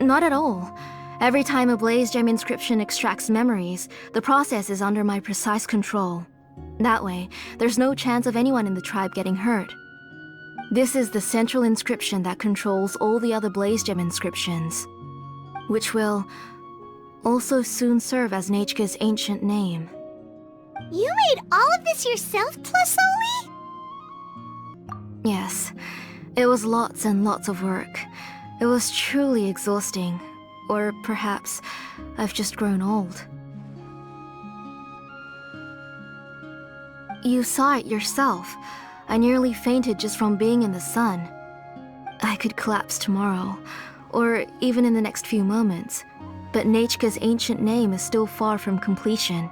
Not at all. Every time a blaze gem inscription extracts memories, the process is under my precise control. That way, there's no chance of anyone in the tribe getting hurt. This is the central inscription that controls all the other blaze gem inscriptions, which will also soon serve as Nechka's ancient name. You made all of this yourself, Tlasoli? Yes, it was lots and lots of work. It was truly exhausting. Or perhaps I've just grown old. You saw it yourself. I nearly fainted just from being in the sun. I could collapse tomorrow, or even in the next few moments, but Nechka's ancient name is still far from completion.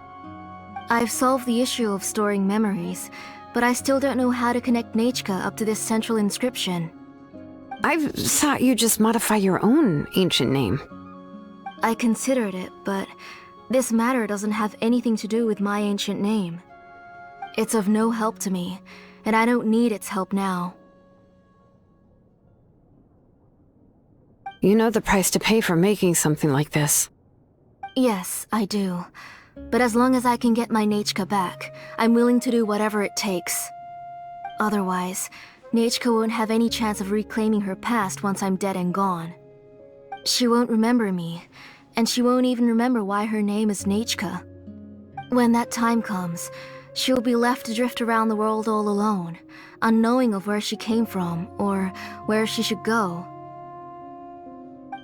I've solved the issue of storing memories, but I still don't know how to connect Nechka up to this central inscription. I thought you just modify your own ancient name. I considered it, but this matter doesn't have anything to do with my ancient name. It's of no help to me, and I don't need its help now. You know the price to pay for making something like this. Yes, I do. But as long as I can get my Nechka back, I'm willing to do whatever it takes. Otherwise, Nechka won't have any chance of reclaiming her past once I'm dead and gone. She won't remember me, and she won't even remember why her name is Nechka. When that time comes, she'll be left to drift around the world all alone, unknowing of where she came from or where she should go.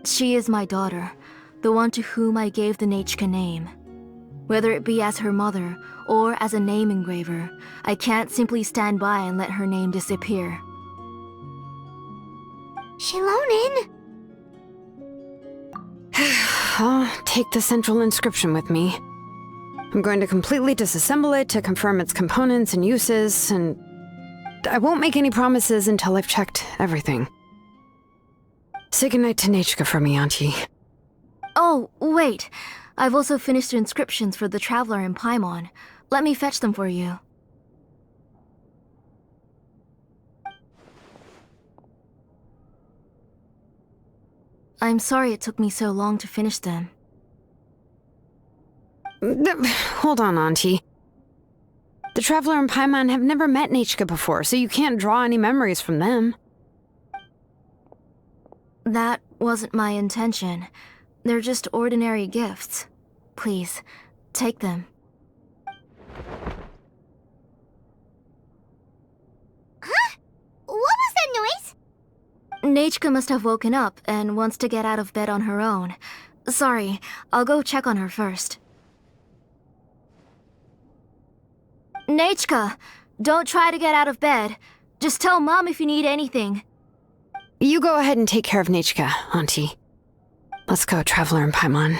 She is my daughter, the one to whom I gave the Nechka name. Whether it be as her mother or as a name engraver, I can't simply stand by and let her name disappear. Shilonin! I'll take the central inscription with me. I'm going to completely disassemble it to confirm its components and uses, and I won't make any promises until I've checked everything. Say goodnight to Nechka for me, Auntie. Oh, wait. I've also finished the inscriptions for the Traveler in Paimon. Let me fetch them for you. I'm sorry it took me so long to finish them. Hold on, Auntie. The Traveler and Paimon have never met Nechka before, so you can't draw any memories from them. That wasn't my intention. They're just ordinary gifts. Please, take them. Huh? What was that noise? Nechka must have woken up and wants to get out of bed on her own. Sorry, I'll go check on her first. Nechka, don't try to get out of bed. Just tell Mom if you need anything. You go ahead and take care of Nechka, Auntie. Let's go, Traveler and Paimon.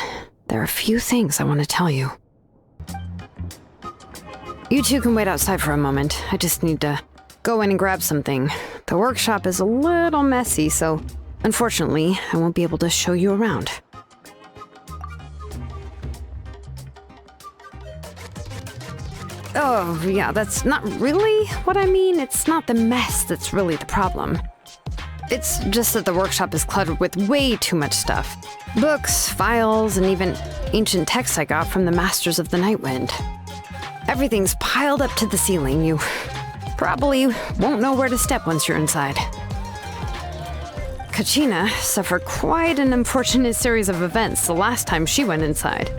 There are a few things I want to tell you. You two can wait outside for a moment. I just need to go in and grab something. The workshop is a little messy, so unfortunately, I won't be able to show you around. Oh, yeah, that's not really what I mean. It's not the mess that's really the problem. It's just that the workshop is cluttered with way too much stuff. Books, files, and even ancient texts I got from the Masters of the Nightwind. Everything's piled up to the ceiling. You probably won't know where to step once you're inside. Kachina suffered quite an unfortunate series of events the last time she went inside.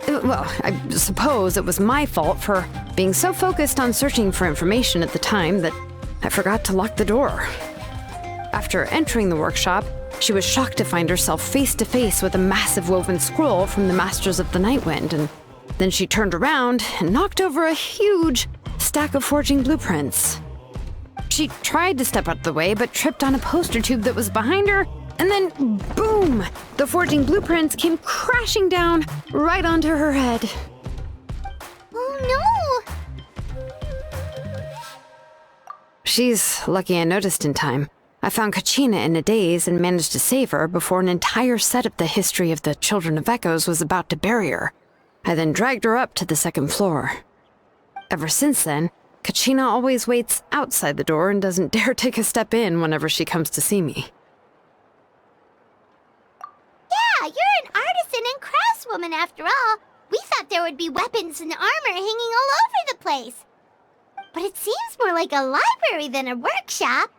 Well, I suppose it was my fault for being so focused on searching for information at the time that I forgot to lock the door. After entering the workshop, she was shocked to find herself face to face with a massive woven scroll from the Masters of the Nightwind, and then she turned around and knocked over a huge stack of forging blueprints. She tried to step out of the way, but tripped on a poster tube that was behind her, and then, boom! The forging blueprints came crashing down right onto her head. Oh no! She's lucky I noticed in time. I found Kachina in a daze and managed to save her before an entire set of the history of the Children of Echoes was about to bury her. I then dragged her up to the second floor. Ever since then, Kachina always waits outside the door and doesn't dare take a step in whenever she comes to see me. Yeah, you're an artisan and craftswoman after all. We thought there would be weapons and armor hanging all over the place. But it seems more like a library than a workshop.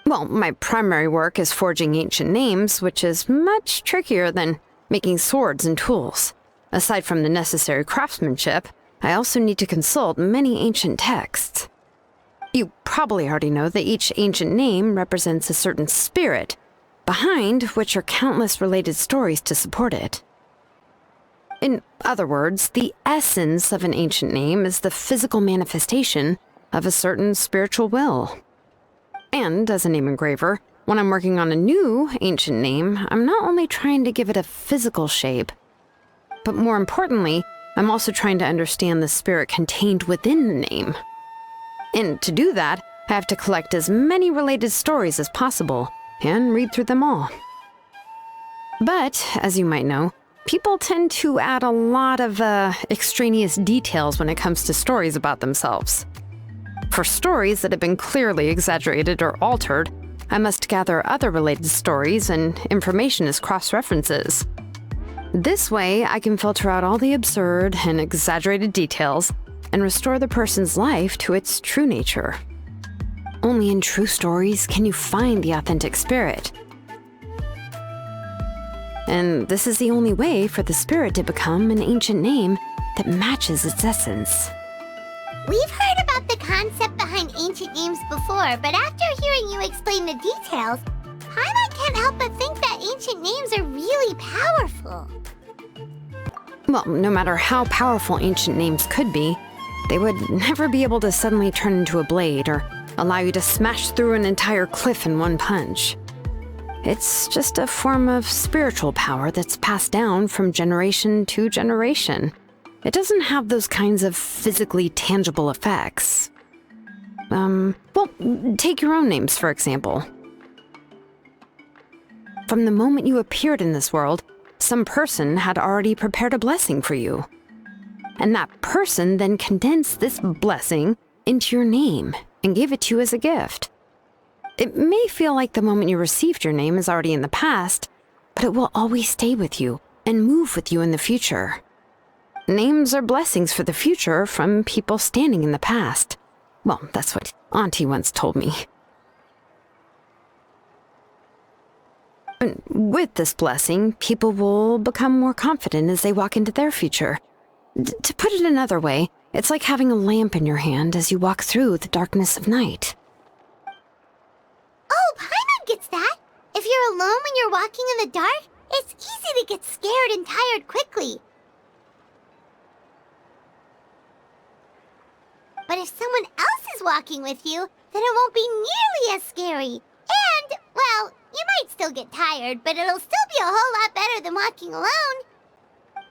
Well, my primary work is forging ancient names, which is much trickier than making swords and tools. Aside from the necessary craftsmanship, I also need to consult many ancient texts. You probably already know that each ancient name represents a certain spirit, behind which are countless related stories to support it. In other words, the essence of an ancient name is the physical manifestation of a certain spiritual will. And as a name engraver, when I'm working on a new ancient name, I'm not only trying to give it a physical shape, but more importantly, I'm also trying to understand the spirit contained within the name. And to do that, I have to collect as many related stories as possible and read through them all. But, as you might know, people tend to add a lot of extraneous details when it comes to stories about themselves. For stories that have been clearly exaggerated or altered, I must gather other related stories and information as cross-references. This way, I can filter out all the absurd and exaggerated details and restore the person's life to its true nature. Only in true stories can you find the authentic spirit. And this is the only way for the spirit to become an ancient name that matches its essence. We've heard about the concept behind ancient names before, but after hearing you explain the details, Paimon can't help but think that ancient names are really powerful. Well, no matter how powerful ancient names could be, they would never be able to suddenly turn into a blade or allow you to smash through an entire cliff in one punch. It's just a form of spiritual power that's passed down from generation to generation. It doesn't have those kinds of physically tangible effects. Well, take your own names, for example. From the moment you appeared in this world, some person had already prepared a blessing for you. And that person then condensed this blessing into your name and gave it to you as a gift. It may feel like the moment you received your name is already in the past, but it will always stay with you and move with you in the future. Names are blessings for the future from people standing in the past. Well, that's what Auntie once told me. And with this blessing, people will become more confident as they walk into their future. To put it another way, it's like having a lamp in your hand as you walk through the darkness of night. Oh, Paimon gets that! If you're alone when you're walking in the dark, it's easy to get scared and tired quickly. But if someone else is walking with you, then it won't be nearly as scary. And, well, you might still get tired, but it'll still be a whole lot better than walking alone.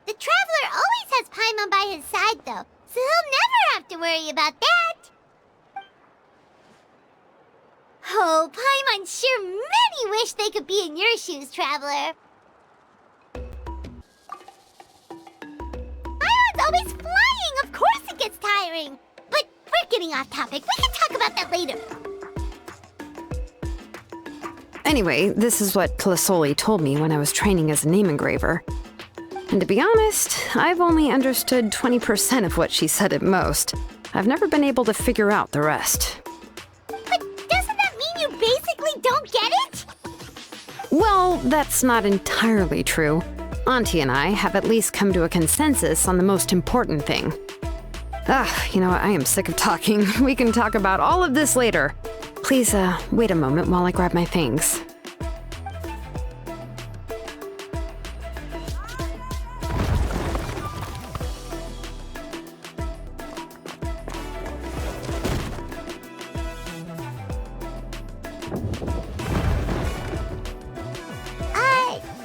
The Traveler always has Paimon by his side, though, so he'll never have to worry about that. Oh, Paimon sure many wish they could be in your shoes, Traveler. Paimon's always flying! Of course it gets tiring! But we're getting off topic. We can talk about that later. Anyway, this is what Tlisoli told me when I was training as a name engraver. And to be honest, I've only understood 20% of what she said at most. I've never been able to figure out the rest. But doesn't that mean you basically don't get it? Well, that's not entirely true. Auntie and I have at least come to a consensus on the most important thing. You know what? I am sick of talking. We can talk about all of this later. Please, wait a moment while I grab my things.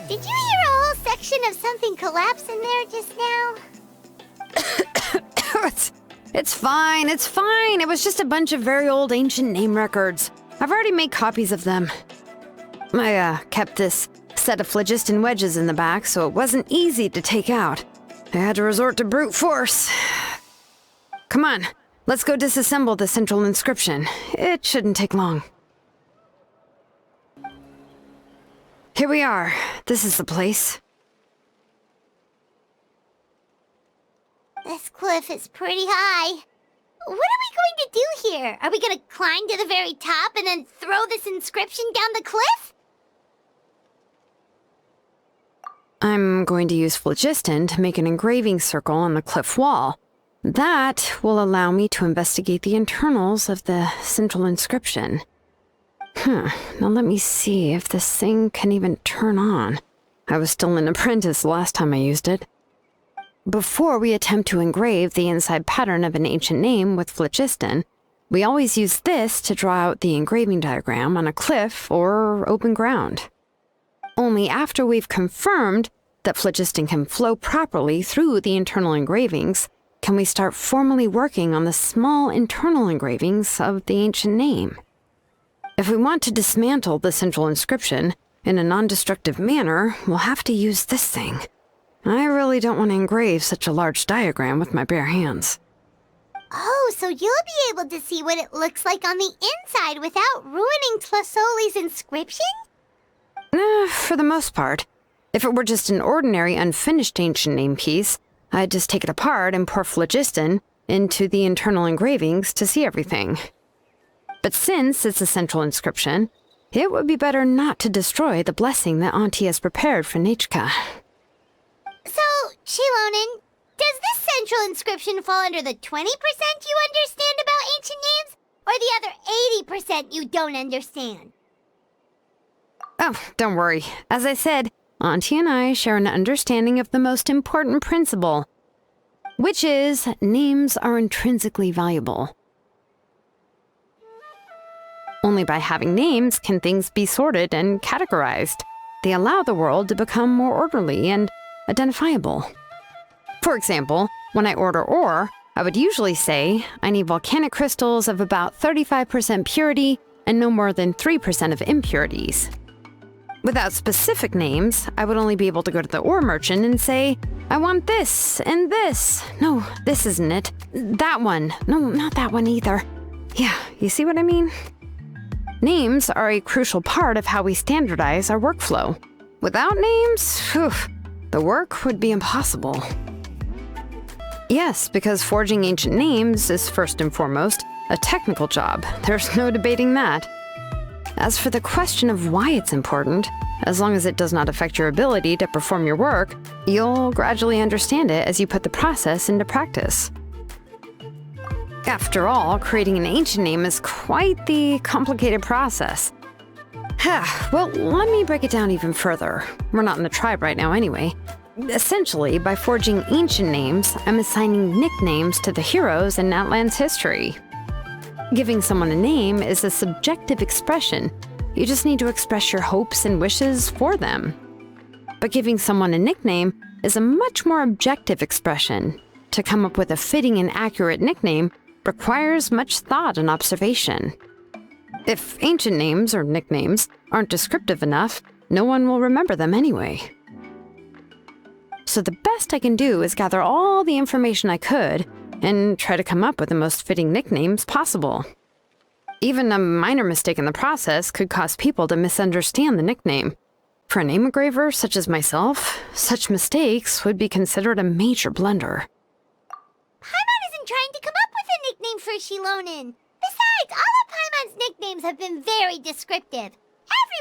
Did you hear a whole section of something collapse in there just now? It's fine, it's fine. It was just a bunch of very old ancient name records. I've already made copies of them. I kept this set of phlogiston wedges in the back, so it wasn't easy to take out. I had to resort to brute force. Come on, let's go disassemble the central inscription. It shouldn't take long. Here we are. This is the place. This cliff is pretty high. What are we going to do here? Are we going to climb to the very top and then throw this inscription down the cliff? I'm going to use phlogiston to make an engraving circle on the cliff wall. That will allow me to investigate the internals of the central inscription. Now let me see if this thing can even turn on. I was still an apprentice last time I used it. Before we attempt to engrave the inside pattern of an ancient name with phlogiston, we always use this to draw out the engraving diagram on a cliff or open ground. Only after we've confirmed that phlogiston can flow properly through the internal engravings can we start formally working on the small internal engravings of the ancient name. If we want to dismantle the central inscription in a non-destructive manner, we'll have to use this thing. I really don't want to engrave such a large diagram with my bare hands. Oh, so you'll be able to see what it looks like on the inside without ruining Tlasoli's inscription? For the most part. If it were just an ordinary unfinished ancient name piece, I'd just take it apart and pour phlogiston into the internal engravings to see everything. But since it's a central inscription, it would be better not to destroy the blessing that Auntie has prepared for Nechka. So, Shilonen, does this central inscription fall under the 20% you understand about ancient names, or the other 80% you don't understand? Oh, don't worry. As I said, Auntie and I share an understanding of the most important principle, which is names are intrinsically valuable. Only by having names can things be sorted and categorized. They allow the world to become more orderly and identifiable. For example, when I order ore, I would usually say I need volcanic crystals of about 35% purity and no more than 3% of impurities. Without specific names, I would only be able to go to the ore merchant and say, I want this and this. No, this isn't it. That one. No, not that one either. Yeah, you see what I mean? Names are a crucial part of how we standardize our workflow. Without names, the work would be impossible. Yes, because forging ancient names is first and foremost a technical job. There's no debating that. As for the question of why it's important, as long as it does not affect your ability to perform your work, you'll gradually understand it as you put the process into practice. After all, creating an ancient name is quite the complicated process. Well, let me break it down even further. We're not in the tribe right now anyway. Essentially, by forging ancient names, I'm assigning nicknames to the heroes in Natlan's history. Giving someone a name is a subjective expression. You just need to express your hopes and wishes for them. But giving someone a nickname is a much more objective expression. To come up with a fitting and accurate nickname requires much thought and observation. If ancient names or nicknames aren't descriptive enough, no one will remember them anyway. So the best I can do is gather all the information I could and try to come up with the most fitting nicknames possible. Even a minor mistake in the process could cause people to misunderstand the nickname. For a name engraver such as myself, such mistakes would be considered a major blunder. Paimon isn't trying to come up with a nickname for Shilonen. Besides, all of Paimon's nicknames have been very descriptive.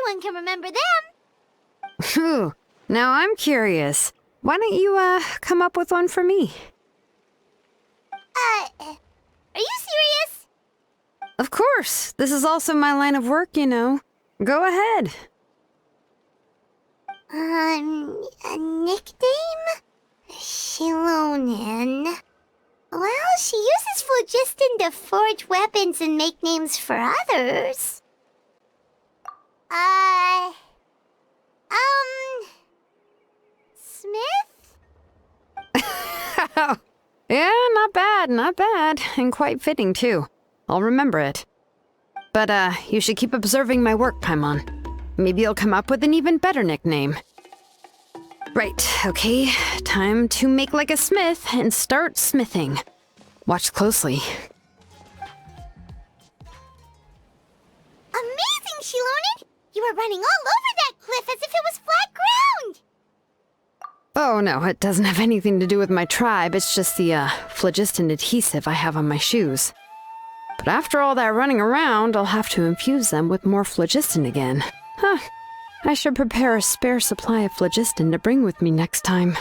Everyone can remember them. Phew. Now I'm curious. Why don't you, come up with one for me? Are you serious? Of course. This is also my line of work, you know. Go ahead. A nickname? Shilonen. Well, she uses phlogiston to forge weapons and make names for others. Smith? Yeah, not bad, and quite fitting too. I'll remember it. But, you should keep observing my work, Paimon. Maybe you'll come up with an even better nickname. Right, okay, time to make like a smith and start smithing. Watch closely. Amazing, Shilonen! You were running all over that cliff as if it was flat ground! Oh no, it doesn't have anything to do with my tribe, it's just the, phlogiston adhesive I have on my shoes. But after all that running around, I'll have to infuse them with more phlogiston again. I should prepare a spare supply of phlogiston to bring with me next time.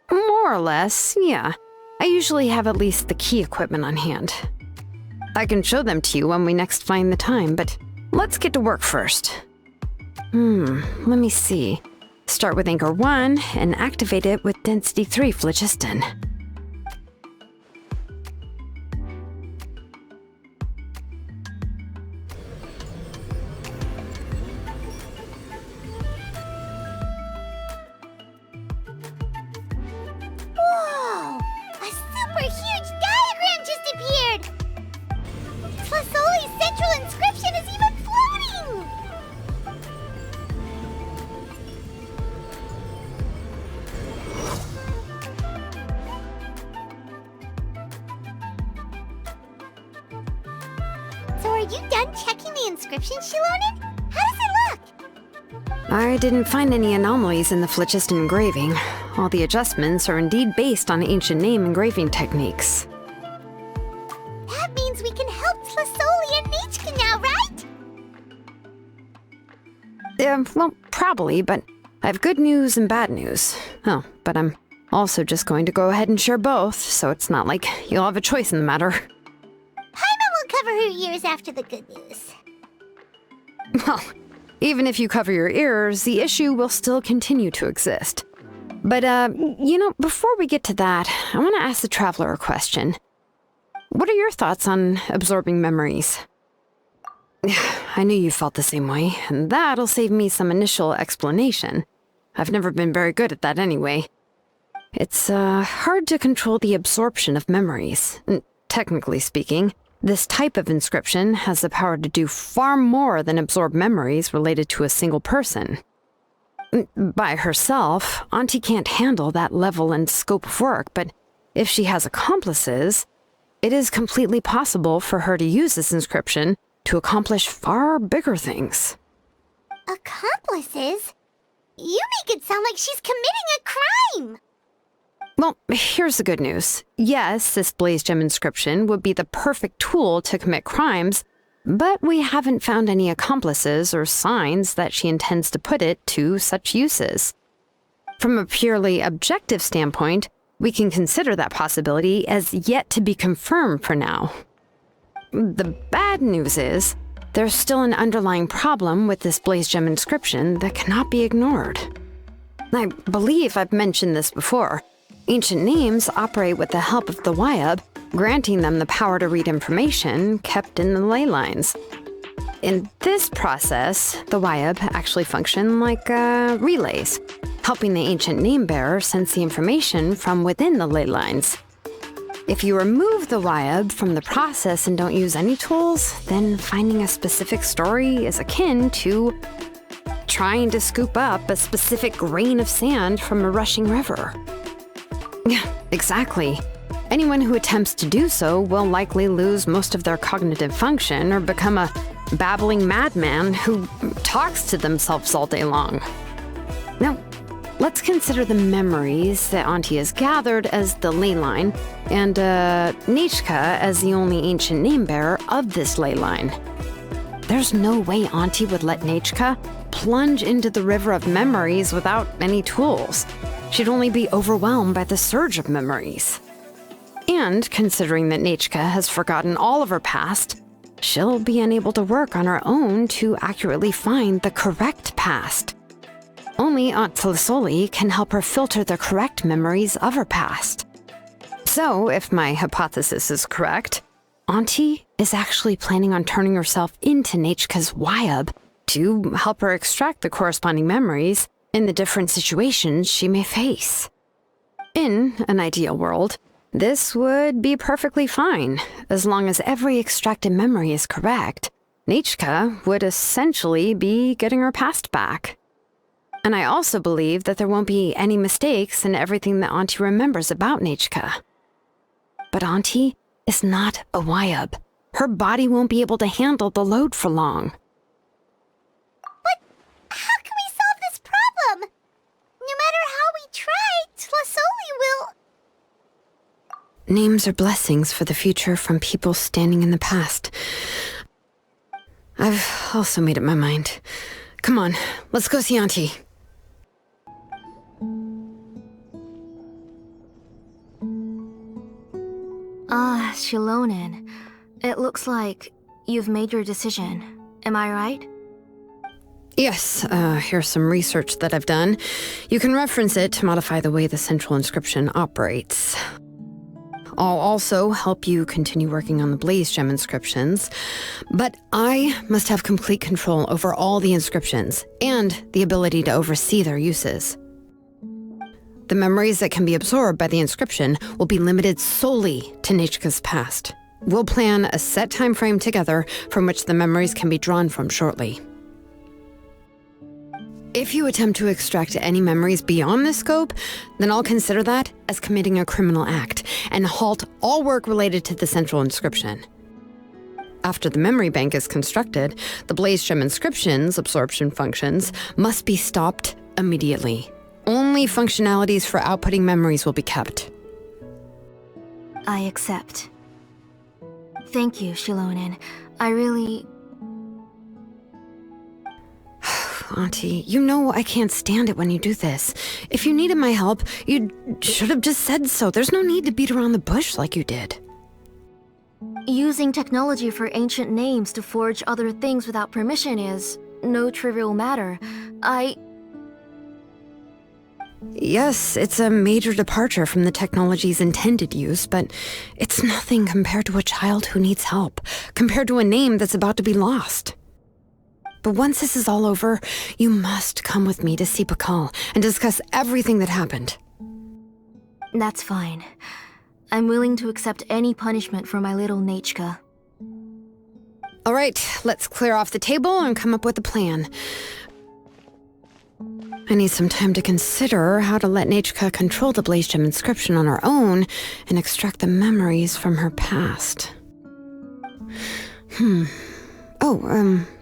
More or less, yeah. I usually have at least the key equipment on hand. I can show them to you when we next find the time, but let's get to work first. Let me see. Start with Anchor 1 and activate it with Density 3 phlogiston. Whoa! A super huge diagram just appeared! Tlasoli's central inscription is even floating! So are you done checking the inscription she loaded? How does it look? I didn't find any anomalies in the phlogiston engraving. All the adjustments are indeed based on ancient name engraving techniques. That means we can help Tlasoli and Nichka now, right? Well, probably, but I have good news and bad news. Oh, but I'm also just going to go ahead and share both, so it's not like you'll have a choice in the matter. Paimon will cover her ears after the good news. Well, even if you cover your ears, the issue will still continue to exist. But, before we get to that, I want to ask the Traveler a question. What are your thoughts on absorbing memories? I knew you felt the same way, and that'll save me some initial explanation. I've never been very good at that anyway. It's, hard to control the absorption of memories. Technically speaking, this type of inscription has the power to do far more than absorb memories related to a single person. By herself, Auntie can't handle that level and scope of work, but if she has accomplices, it is completely possible for her to use this inscription to accomplish far bigger things. Accomplices? You make it sound like she's committing a crime! Well, here's the good news. Yes, this blaze gem inscription would be the perfect tool to commit crimes, but we haven't found any accomplices or signs that she intends to put it to such uses. From a purely objective standpoint, we can consider that possibility as yet to be confirmed for now. The bad news is, there's still an underlying problem with this blaze gem inscription that cannot be ignored. I believe I've mentioned this before. Ancient names operate with the help of the Wyab, granting them the power to read information kept in the ley lines. In this process, the Wyab actually function like relays, helping the ancient name bearer sense the information from within the ley lines. If you remove the Wyab from the process and don't use any tools, then finding a specific story is akin to trying to scoop up a specific grain of sand from a rushing river. Yeah, exactly. Anyone who attempts to do so will likely lose most of their cognitive function or become a babbling madman who talks to themselves all day long. Now, let's consider the memories that Auntie has gathered as the ley line, and Nichka as the only ancient name bearer of this ley line. There's no way Auntie would let Nichka plunge into the river of memories without any tools. She'd only be overwhelmed by the surge of memories. And considering that Nichka has forgotten all of her past, she'll be unable to work on her own to accurately find the correct past. Only Aunt Tlasoli can help her filter the correct memories of her past. So, if my hypothesis is correct, Auntie is actually planning on turning herself into Nichka's Wyab to help her extract the corresponding memories in the different situations she may face. In an ideal world, this would be perfectly fine, as long as every extracted memory is correct. Nichka would essentially be getting her past back. And I also believe that there won't be any mistakes in everything that Auntie remembers about Nichka. But Auntie is not a Wyab. Her body won't be able to handle the load for long. But how can we solve this problem? No matter how we try, Tlasoli will... Names are blessings for the future from people standing in the past. I've also made up my mind. Come on, let's go see Auntie. Ah, Shilonen. It looks like you've made your decision. Am I right? Yes, here's some research that I've done. You can reference it to modify the way the central inscription operates. I'll also help you continue working on the Blaze Gem inscriptions, but I must have complete control over all the inscriptions and the ability to oversee their uses. The memories that can be absorbed by the inscription will be limited solely to Nechka's past. We'll plan a set time frame together from which the memories can be drawn from shortly. If you attempt to extract any memories beyond this scope, then I'll consider that as committing a criminal act and halt all work related to the central inscription. After the memory bank is constructed, the Blaze Gem inscription's absorption functions must be stopped immediately. Only functionalities for outputting memories will be kept. I accept. Thank you, Shilonen. I really... Auntie, you know I can't stand it when you do this. If you needed my help, you should have just said so. There's no need to beat around the bush like you did. Using technology for ancient names to forge other things without permission is no trivial matter. Yes, it's a major departure from the technology's intended use, but it's nothing compared to a child who needs help, compared to a name that's about to be lost. But once this is all over, you must come with me to see Pakal and discuss everything that happened. That's fine. I'm willing to accept any punishment for my little Nechka. All right, let's clear off the table and come up with a plan. I need some time to consider how to let Nechka control the Blaze Gem inscription on her own and extract the memories from her past.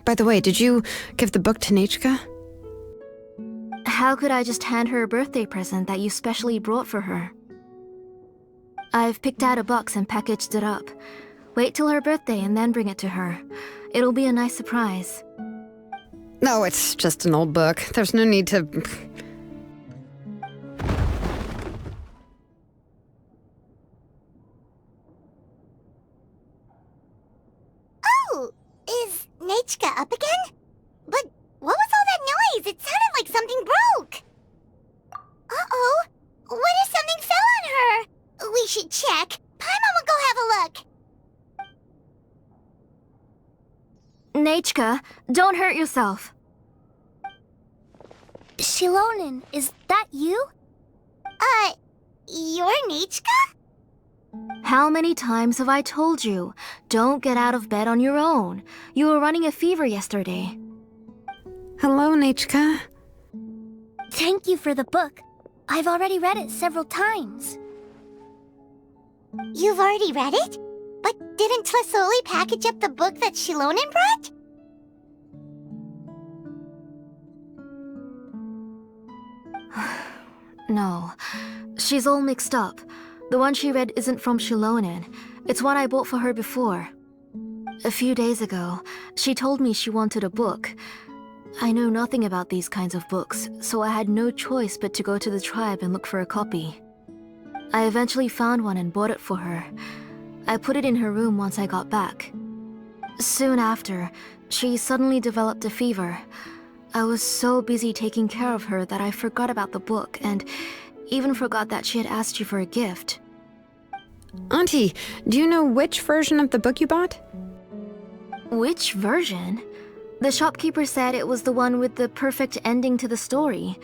By the way, did you give the book to Nechka? How could I just hand her a birthday present that you specially brought for her? I've picked out a box and packaged it up. Wait till her birthday and then bring it to her. It'll be a nice surprise. No, it's just an old book. There's no need to... Oh, is Nechka up again? But what was all that noise? It sounded like something broke. Uh-oh. What if something fell on her? We should check. Paimon will go have a look. Nechka, don't hurt yourself. Shilonen, is that you? You're Nechka? How many times have I told you? Don't get out of bed on your own. You were running a fever yesterday. Hello, Nechka. Thank you for the book. I've already read it several times. You've already read it? But didn't Tlasoli package up the book that Shilonen brought? No, she's all mixed up. The one she read isn't from Shilonen. It's one I bought for her before. A few days ago, she told me she wanted a book. I know nothing about these kinds of books, so I had no choice but to go to the tribe and look for a copy. I eventually found one and bought it for her. I put it in her room once I got back. Soon after, she suddenly developed a fever. I was so busy taking care of her that I forgot about the book and even forgot that she had asked you for a gift. Auntie, do you know which version of the book you bought? Which version? The shopkeeper said it was the one with the perfect ending to the story.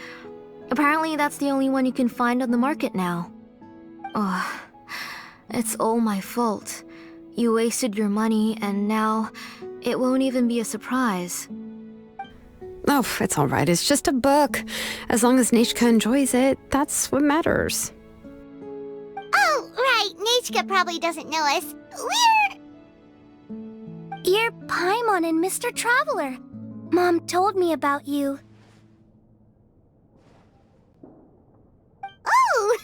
Apparently that's the only one you can find on the market now. Ugh, it's all my fault. You wasted your money and now it won't even be a surprise. Oh, it's all right. It's just a book. As long as Nechka enjoys it, that's what matters. Oh, right. Nechka probably doesn't know us. You're Paimon and Mr. Traveler. Mom told me about you. Oh!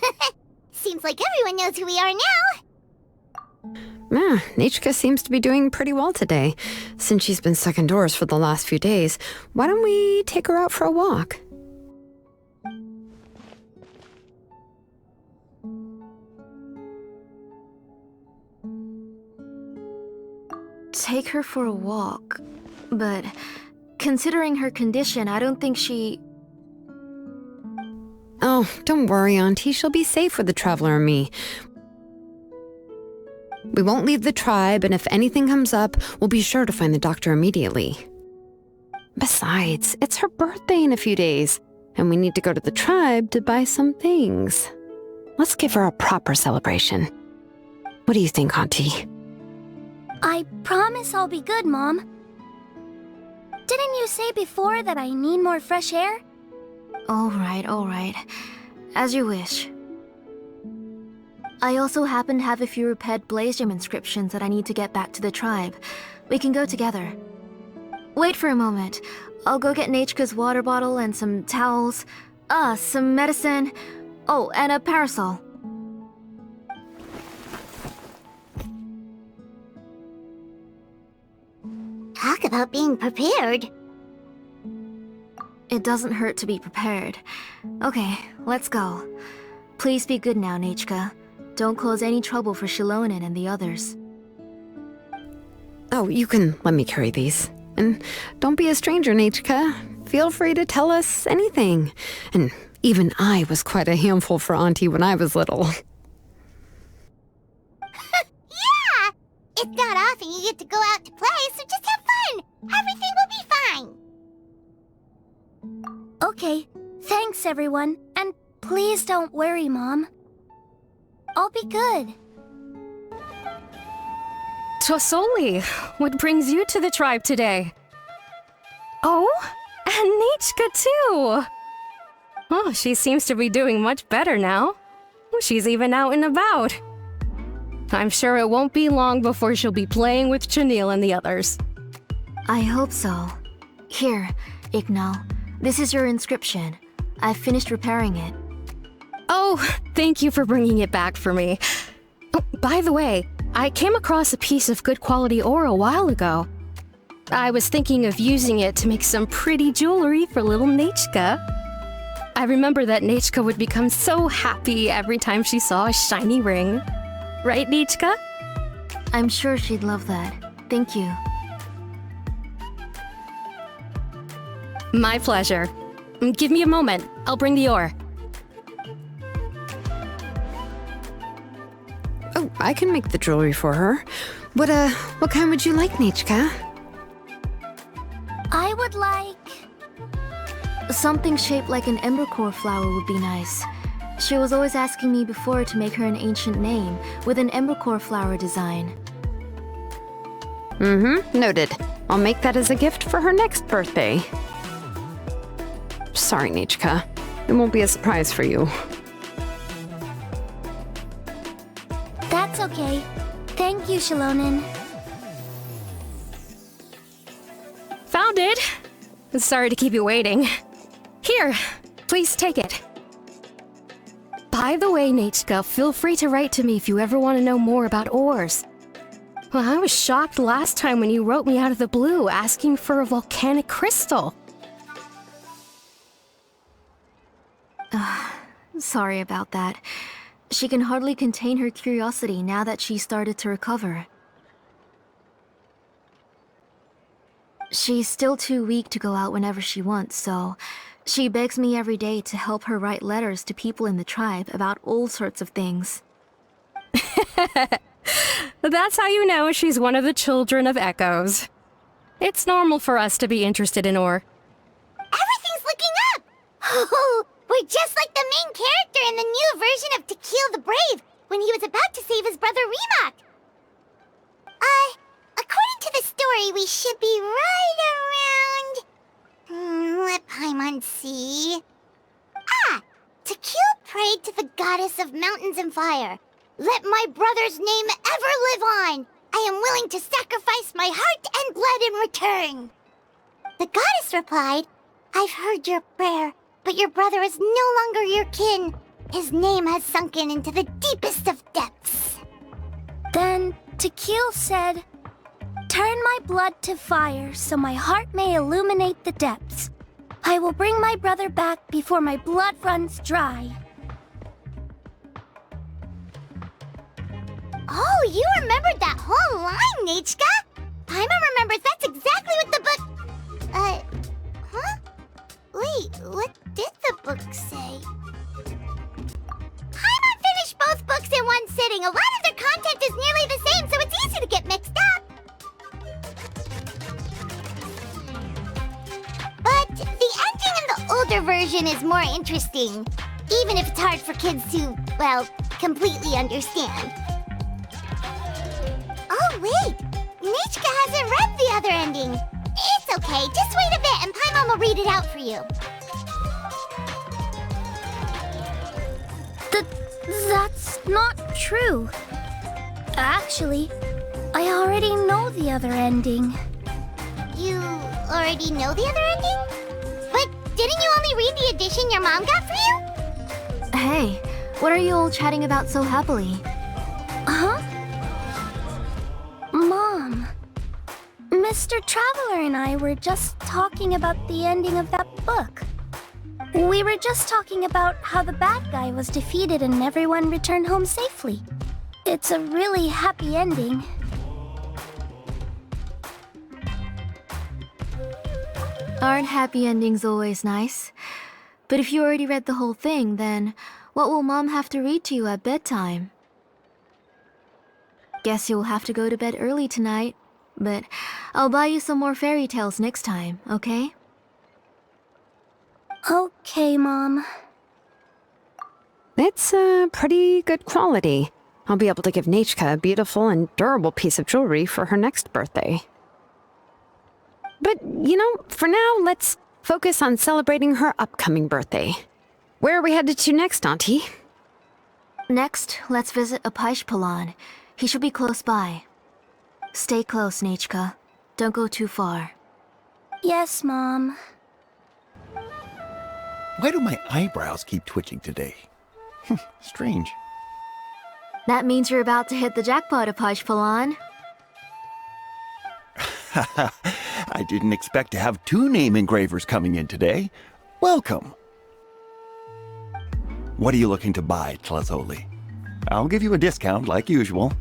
Seems like everyone knows who we are now. Nechka seems to be doing pretty well today. Since she's been stuck indoors for the last few days, why don't we take her out for a walk? take her for a walk. But considering her condition, I don't think she... Oh, don't worry, Auntie. She'll be safe with the Traveler and me. We won't leave the tribe, and if anything comes up, we'll be sure to find the doctor immediately. Besides, it's her birthday in a few days, and we need to go to the tribe to buy some things. Let's give her a proper celebration. What do you think, Auntie? I promise I'll be good, Mom. Didn't you say before that I need more fresh air? All right. As you wish. I also happen to have a few repaired blaze gem inscriptions that I need to get back to the tribe. We can go together. Wait for a moment. I'll go get Nechka's water bottle and some towels. Some medicine. Oh, and a parasol. Talk about being prepared. It doesn't hurt to be prepared. Okay, let's go. Please be good now, Nechka. Don't cause any trouble for Shilonen and the others. Oh, you can let me carry these. And don't be a stranger, Nechka. Feel free to tell us anything. And even I was quite a handful for Auntie when I was little. Yeah! It's not often you get to go out to play, so just have fun! Everything will be fine! Okay, thanks everyone. And please don't worry, Mom. I'll be good. Tosoli, what brings you to the tribe today? Oh, and Nechka too! Oh, she seems to be doing much better now. She's even out and about. I'm sure it won't be long before she'll be playing with Chanil and the others. I hope so. Here, Igno. This is your inscription. I've finished repairing it. Oh, thank you for bringing it back for me. Oh, by the way, I came across a piece of good quality ore a while ago. I was thinking of using it to make some pretty jewelry for little Nechka. I remember that Nechka would become so happy every time she saw a shiny ring. Right, Nechka? I'm sure she'd love that. Thank you. My pleasure. Give me a moment. I'll bring the ore. Oh, I can make the jewelry for her. What kind would you like, Nechka? I would like... Something shaped like an embercore flower would be nice. She was always asking me before to make her an ancient name with an embercore flower design. Noted. I'll make that as a gift for her next birthday. Sorry, Nechka. It won't be a surprise for you. That's okay. Thank you, Shilonen. Found it! Sorry to keep you waiting. Here, please take it. By the way, Nechka, feel free to write to me if you ever want to know more about ores. Well, I was shocked last time when you wrote me out of the blue asking for a volcanic crystal. Sorry about that. She can hardly contain her curiosity now that she's started to recover. She's still too weak to go out whenever she wants, so she begs me every day to help her write letters to people in the tribe about all sorts of things. That's how you know she's one of the children of Echoes. It's normal for us to be interested in ore. Everything's looking up! Oh, we're just like the main character in the new version of To Kill the Brave when he was about to save his brother Remak. According to the story, we should be right around... let Paimon see... To Kill prayed to the goddess of mountains and fire. Let my brother's name ever live on! I am willing to sacrifice my heart and blood in return! The goddess replied, I've heard your prayer, but your brother is no longer your kin. His name has sunken into the deepest of depths. Then Tequil said, turn my blood to fire so my heart may illuminate the depths. I will bring my brother back before my blood runs dry. Oh, you remembered that whole line, Nechka? remembers, that's exactly what the book... huh? Wait, what did the book say? Paimon finished both books in one sitting. A lot of their content is nearly the same, so it's easy to get mixed up. But the ending in the older version is more interesting, even if it's hard for kids to, well, completely understand. Oh, wait! Nichka hasn't read the other ending. It's okay, just wait a bit and Paimon will read it out for you. That's not true. Actually, I already know the other ending. You already know the other ending? But didn't you only read the edition your mom got for you? Hey, what are you all chatting about so happily? Huh? Mom, Mr. Traveler and I were just talking about the ending of that book. We were just talking about how the bad guy was defeated and everyone returned home safely. It's a really happy ending. Aren't happy endings always nice? But if you already read the whole thing, then what will Mom have to read to you at bedtime? Guess you'll have to go to bed early tonight, but I'll buy you some more fairy tales next time, okay? Okay, Mom. It's pretty good quality. I'll be able to give Nechka a beautiful and durable piece of jewelry for her next birthday. But, for now, let's focus on celebrating her upcoming birthday. Where are we headed to next, Auntie? Next, let's visit Apaish. He should be close by. Stay close, Nechka. Don't go too far. Yes, Mom. Why do my eyebrows keep twitching today? Strange. That means you're about to hit the jackpot, Apaish. I didn't expect to have 2 name engravers coming in today. Welcome. What are you looking to buy, Tlazoli? I'll give you a discount like usual.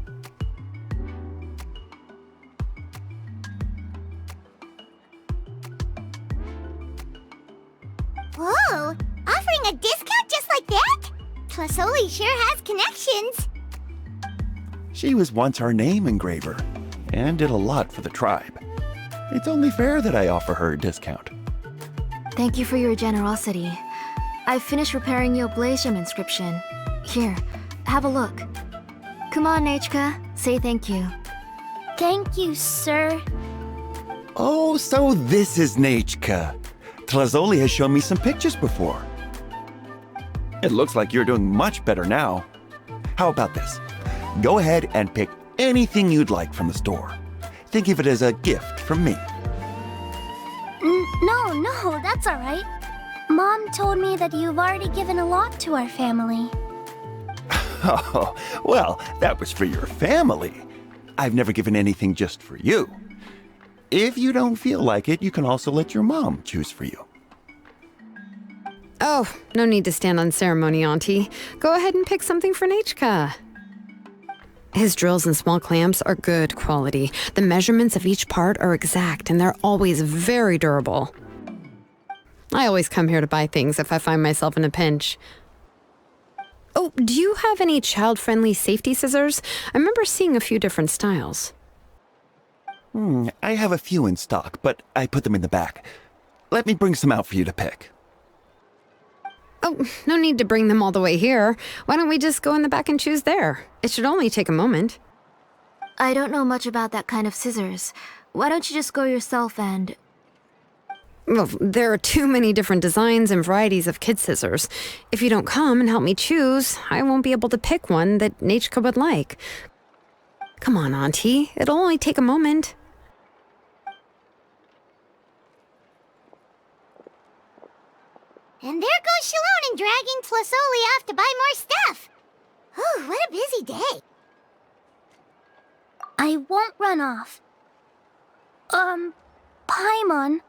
Whoa! Offering a discount just like that? Tlazoli sure has connections. She was once our name engraver, and did a lot for the tribe. It's only fair that I offer her a discount. Thank you for your generosity. I've finished repairing your blaze gem inscription. Here, have a look. Come on, Nechka. Say thank you. Thank you, sir. Oh, so this is Nechka. Tlazoli has shown me some pictures before. It looks like you're doing much better now. How about this? Go ahead and pick anything you'd like from the store. Think of it as a gift from me. No, that's all right. Mom told me that you've already given a lot to our family. Oh, well, that was for your family. I've never given anything just for you. If you don't feel like it, you can also let your mom choose for you. Oh, no need to stand on ceremony, Auntie. Go ahead and pick something for Nechka. His drills and small clamps are good quality. The measurements of each part are exact, and they're always very durable. I always come here to buy things if I find myself in a pinch. Oh, do you have any child-friendly safety scissors? I remember seeing a few different styles. I have a few in stock, but I put them in the back. Let me bring some out for you to pick. Oh, no need to bring them all the way here. Why don't we just go in the back and choose there? It should only take a moment. I don't know much about that kind of scissors. Why don't you just go yourself and... Well, there are too many different designs and varieties of kid scissors. If you don't come and help me choose, I won't be able to pick one that Nechka would like. Come on, Auntie. It'll only take a moment. And there goes Shalone dragging Tlazoli off to buy more stuff. Ooh, what a busy day. I won't run off. Paimon,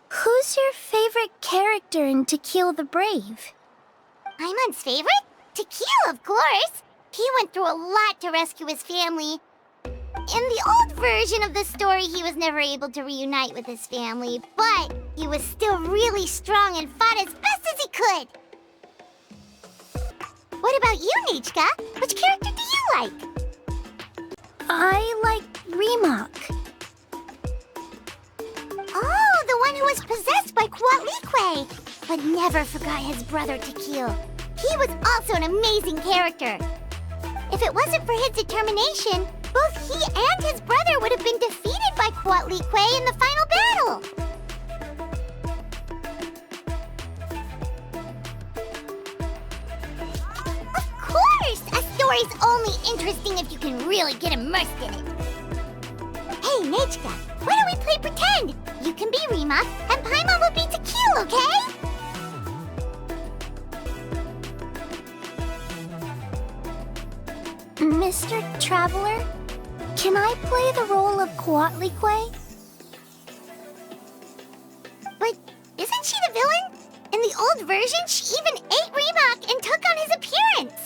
who's your favorite character in To Kill the Brave? Paimon's favorite? To Kill, of course. He went through a lot to rescue his family. In the old version of the story, he was never able to reunite with his family, but he was still really strong and fought as best as he could. What about you, Nechka? Which character do you like? I like Remak. Oh, the one who was possessed by Quatlique, but never forgot his brother Tequil. He was also an amazing character. If it wasn't for his determination, both he and his brother would have been defeated by Quatlique in the final battle. Of course! A story's only interesting if you can really get immersed in it. Hey, Nechka, why don't we play pretend? You can be Remak, and Paimon will be Tequil, okay? Mr. Traveler, can I play the role of Quatlique? But isn't she the villain? In the old version, she even ate Remak and took on his appearance.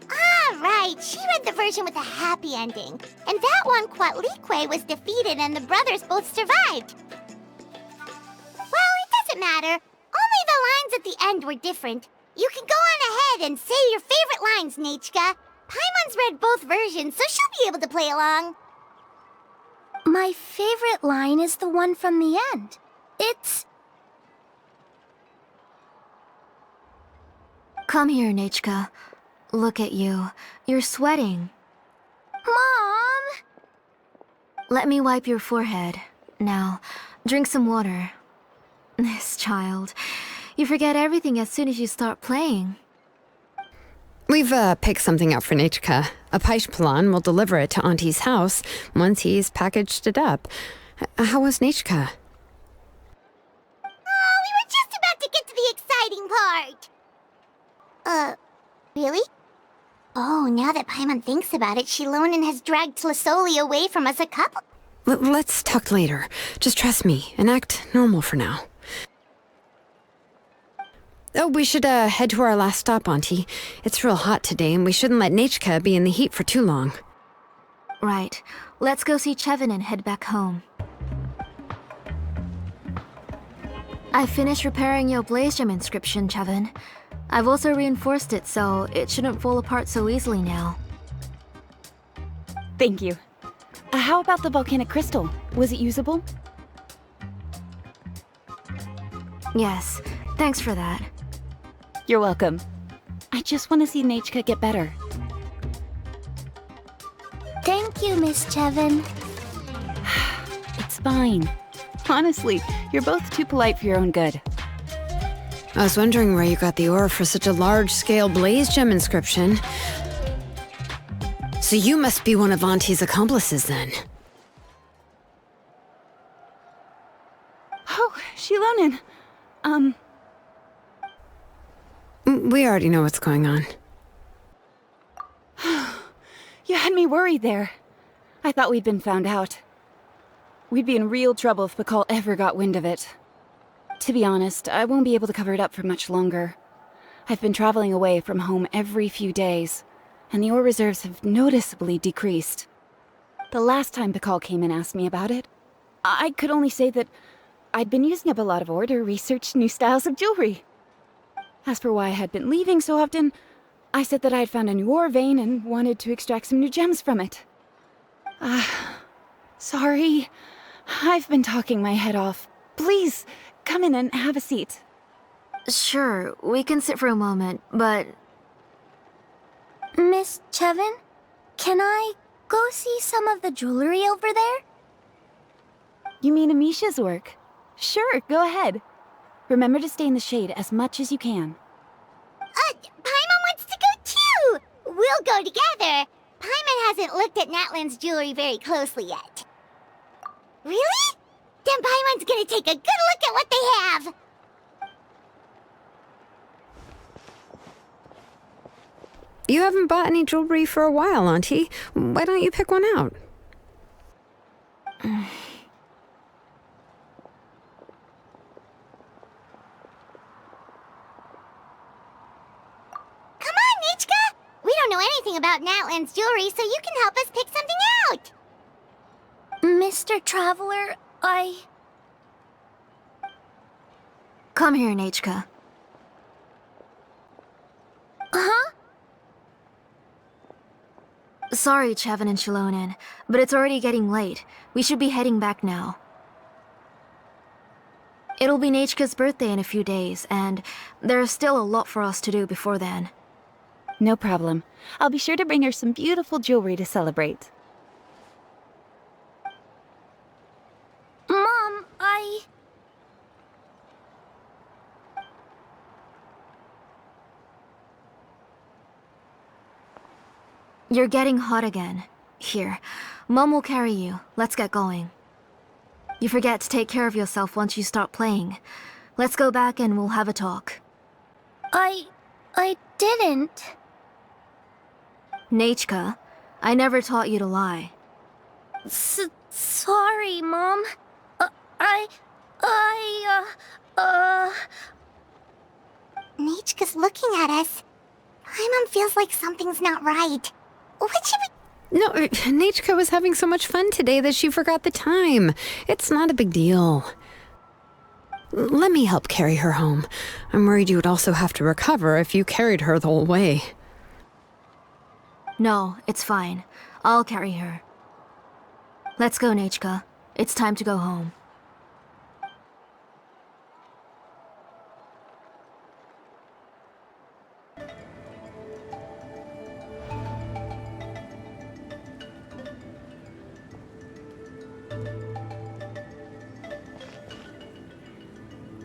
Ah, right. She read the version with a happy ending. And that one, Quatlique was defeated and the brothers both survived. Well, it doesn't matter. Only the lines at the end were different. You can go on ahead and say your favorite lines, Nechka. Paimon's read both versions, so she'll be able to play along. My favorite line is the one from the end. It's... Come here, Nechka. Look at you. You're sweating. Mom! Let me wipe your forehead. Now, drink some water. This child. You forget everything as soon as you start playing. We've picked something up for Nechka. A Paishpalan will deliver it to Auntie's house once he's packaged it up. How was Nechka? Oh, we were just about to get to the exciting part. Really? Oh, now that Paimon thinks about it, Shilonen has dragged Tlisoli away from us a couple... Let's talk later. Just trust me and act normal for now. Oh, we should head to our last stop, Auntie. It's real hot today, and we shouldn't let Nechka be in the heat for too long. Right. Let's go see Chevin and head back home. I finished repairing your Blaze Gem inscription, Chevin. I've also reinforced it so it shouldn't fall apart so easily now. Thank you. How about the volcanic crystal? Was it usable? Yes, thanks for that. You're welcome. I just want to see Nechka get better. Thank you, Miss Chevin. It's fine. Honestly, you're both too polite for your own good. I was wondering where you got the ore for such a large-scale Blaze Gem inscription. So you must be one of Auntie's accomplices, then. Oh, Shilonen. We already know what's going on. You had me worried there. I thought we'd been found out. We'd be in real trouble if Pakal ever got wind of it. To be honest, I won't be able to cover it up for much longer. I've been traveling away from home every few days, and the ore reserves have noticeably decreased. The last time Pakal came and asked me about it, I could only say that I'd been using up a lot of ore to research new styles of jewelry. As for why I had been leaving so often, I said that I had found a new ore vein and wanted to extract some new gems from it. Sorry. I've been talking my head off. Please, come in and have a seat. Sure, we can sit for a moment, but... Miss Chevin, can I go see some of the jewelry over there? You mean Amisha's work? Sure, go ahead. Remember to stay in the shade as much as you can. Paimon wants to go too! We'll go together. Paimon hasn't looked at Natlan's jewelry very closely yet. Really? Then Paimon's gonna take a good look at what they have! You haven't bought any jewelry for a while, Auntie. Why don't you pick one out? Come on, Nechka! We don't know anything about about Natlan's jewelry, so you can help us pick something out! Mr. Traveler, Come here, Nechka. Huh? Sorry, Chevin and Shilonen, but it's already getting late. We should be heading back now. It'll be Nechka's birthday in a few days, and there's still a lot for us to do before then. No problem. I'll be sure to bring her some beautiful jewelry to celebrate. Mom, You're getting hot again. Here, Mom will carry you. Let's get going. You forget to take care of yourself once you start playing. Let's go back and we'll have a talk. I didn't. Nechka, I never taught you to lie. Sorry, Mom. Nechka's looking at us. My mom feels like something's not right. What should we... No, Nechka was having so much fun today that she forgot the time. It's not a big deal. Let me help carry her home. I'm worried you would also have to recover if you carried her the whole way. No, it's fine. I'll carry her. Let's go, Nechka. It's time to go home.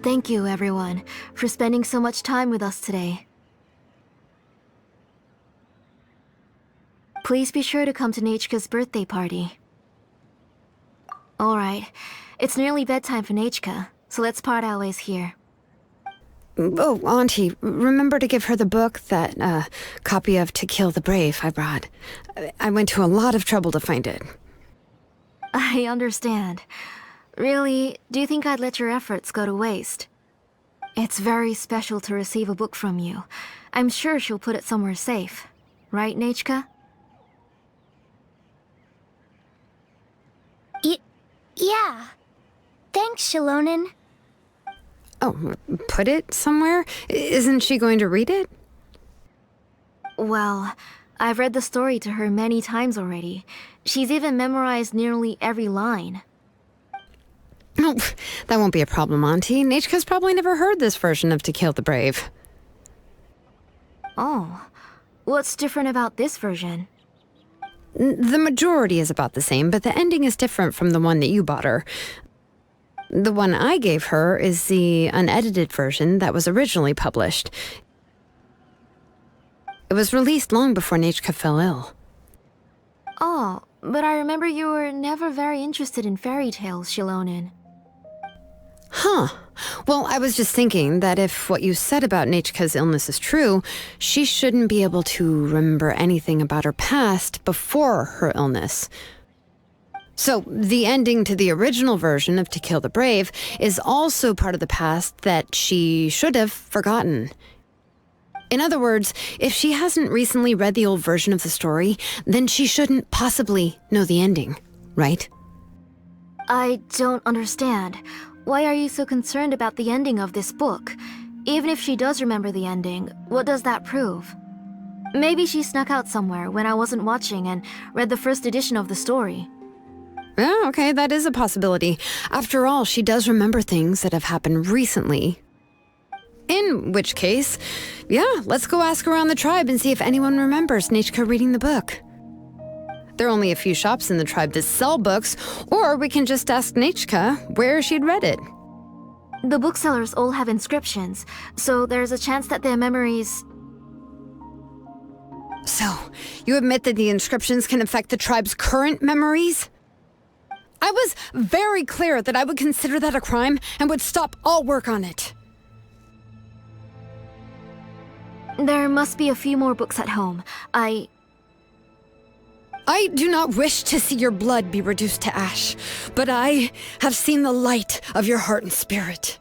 Thank you, everyone, for spending so much time with us today. Please be sure to come to Nechka's birthday party. Alright, it's nearly bedtime for Nechka, so let's part our ways here. Oh, Auntie, remember to give her the book, that copy of To Kill the Brave I brought. I went to a lot of trouble to find it. I understand. Really, do you think I'd let your efforts go to waste? It's very special to receive a book from you. I'm sure she'll put it somewhere safe. Right, Nechka? Yeah. Thanks, Shilonen. Oh, put it somewhere? Isn't she going to read it? Well, I've read the story to her many times already. She's even memorized nearly every line. Oh, that won't be a problem, Auntie. Nechka's probably never heard this version of To Kill the Brave. Oh, what's different about this version? The majority is about the same, but the ending is different from the one that you bought her. The one I gave her is the unedited version that was originally published. It was released long before Nechka fell ill. Oh, but I remember you were never very interested in fairy tales, Shilonen. Huh. Well, I was just thinking that if what you said about Nechka's illness is true, she shouldn't be able to remember anything about her past before her illness. So, the ending to the original version of To Kill the Brave is also part of the past that she should have forgotten. In other words, if she hasn't recently read the old version of the story, then she shouldn't possibly know the ending, right? I don't understand. Why are you so concerned about the ending of this book? Even if she does remember the ending, what does that prove? Maybe she snuck out somewhere when I wasn't watching and read the first edition of the story. Oh, okay, that is a possibility. After all, she does remember things that have happened recently. In which case, yeah, let's go ask around the tribe and see if anyone remembers Nechka reading the book. There are only a few shops in the tribe that sell books, or we can just ask Nechka where she'd read it. The booksellers all have inscriptions, so there's a chance that their memories... So, you admit that the inscriptions can affect the tribe's current memories? I was very clear that I would consider that a crime and would stop all work on it. There must be a few more books at home. I do not wish to see your blood be reduced to ash, but I have seen the light of your heart and spirit.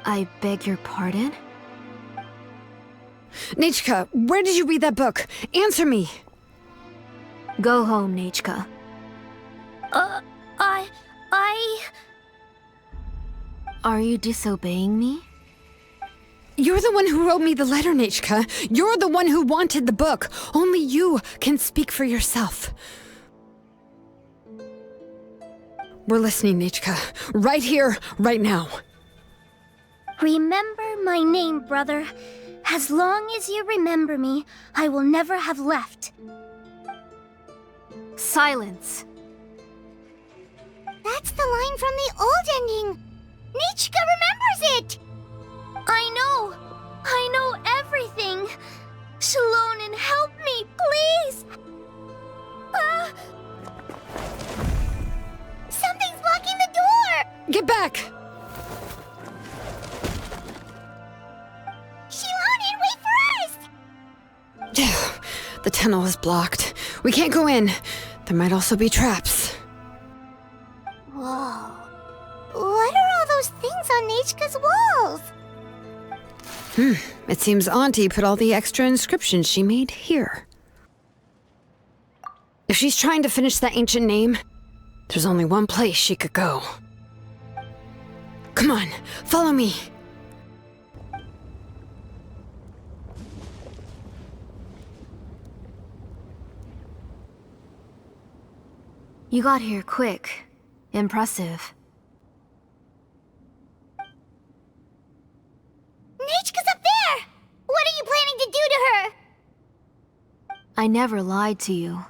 I beg your pardon? Nechka, where did you read that book? Answer me! Go home, Nechka. Are you disobeying me? You're the one who wrote me the letter, Nechka. You're the one who wanted the book. Only you can speak for yourself. We're listening, Nechka. Right here, right now. Remember my name, brother. As long as you remember me, I will never have left. Silence. That's the line from the old ending. Nechka remembers it! I know everything. Shalonen, help me, please! Something's blocking the door! Get back! Shalonen, wait for us! The tunnel is blocked. We can't go in. There might also be traps. Whoa. What are all those things on Nechka's walls? It seems Auntie put all the extra inscriptions she made here. If she's trying to finish that ancient name, there's only one place she could go. Come on, follow me. You got here quick. Impressive. Nechka's up there! What are you planning to do to her? I never lied to you.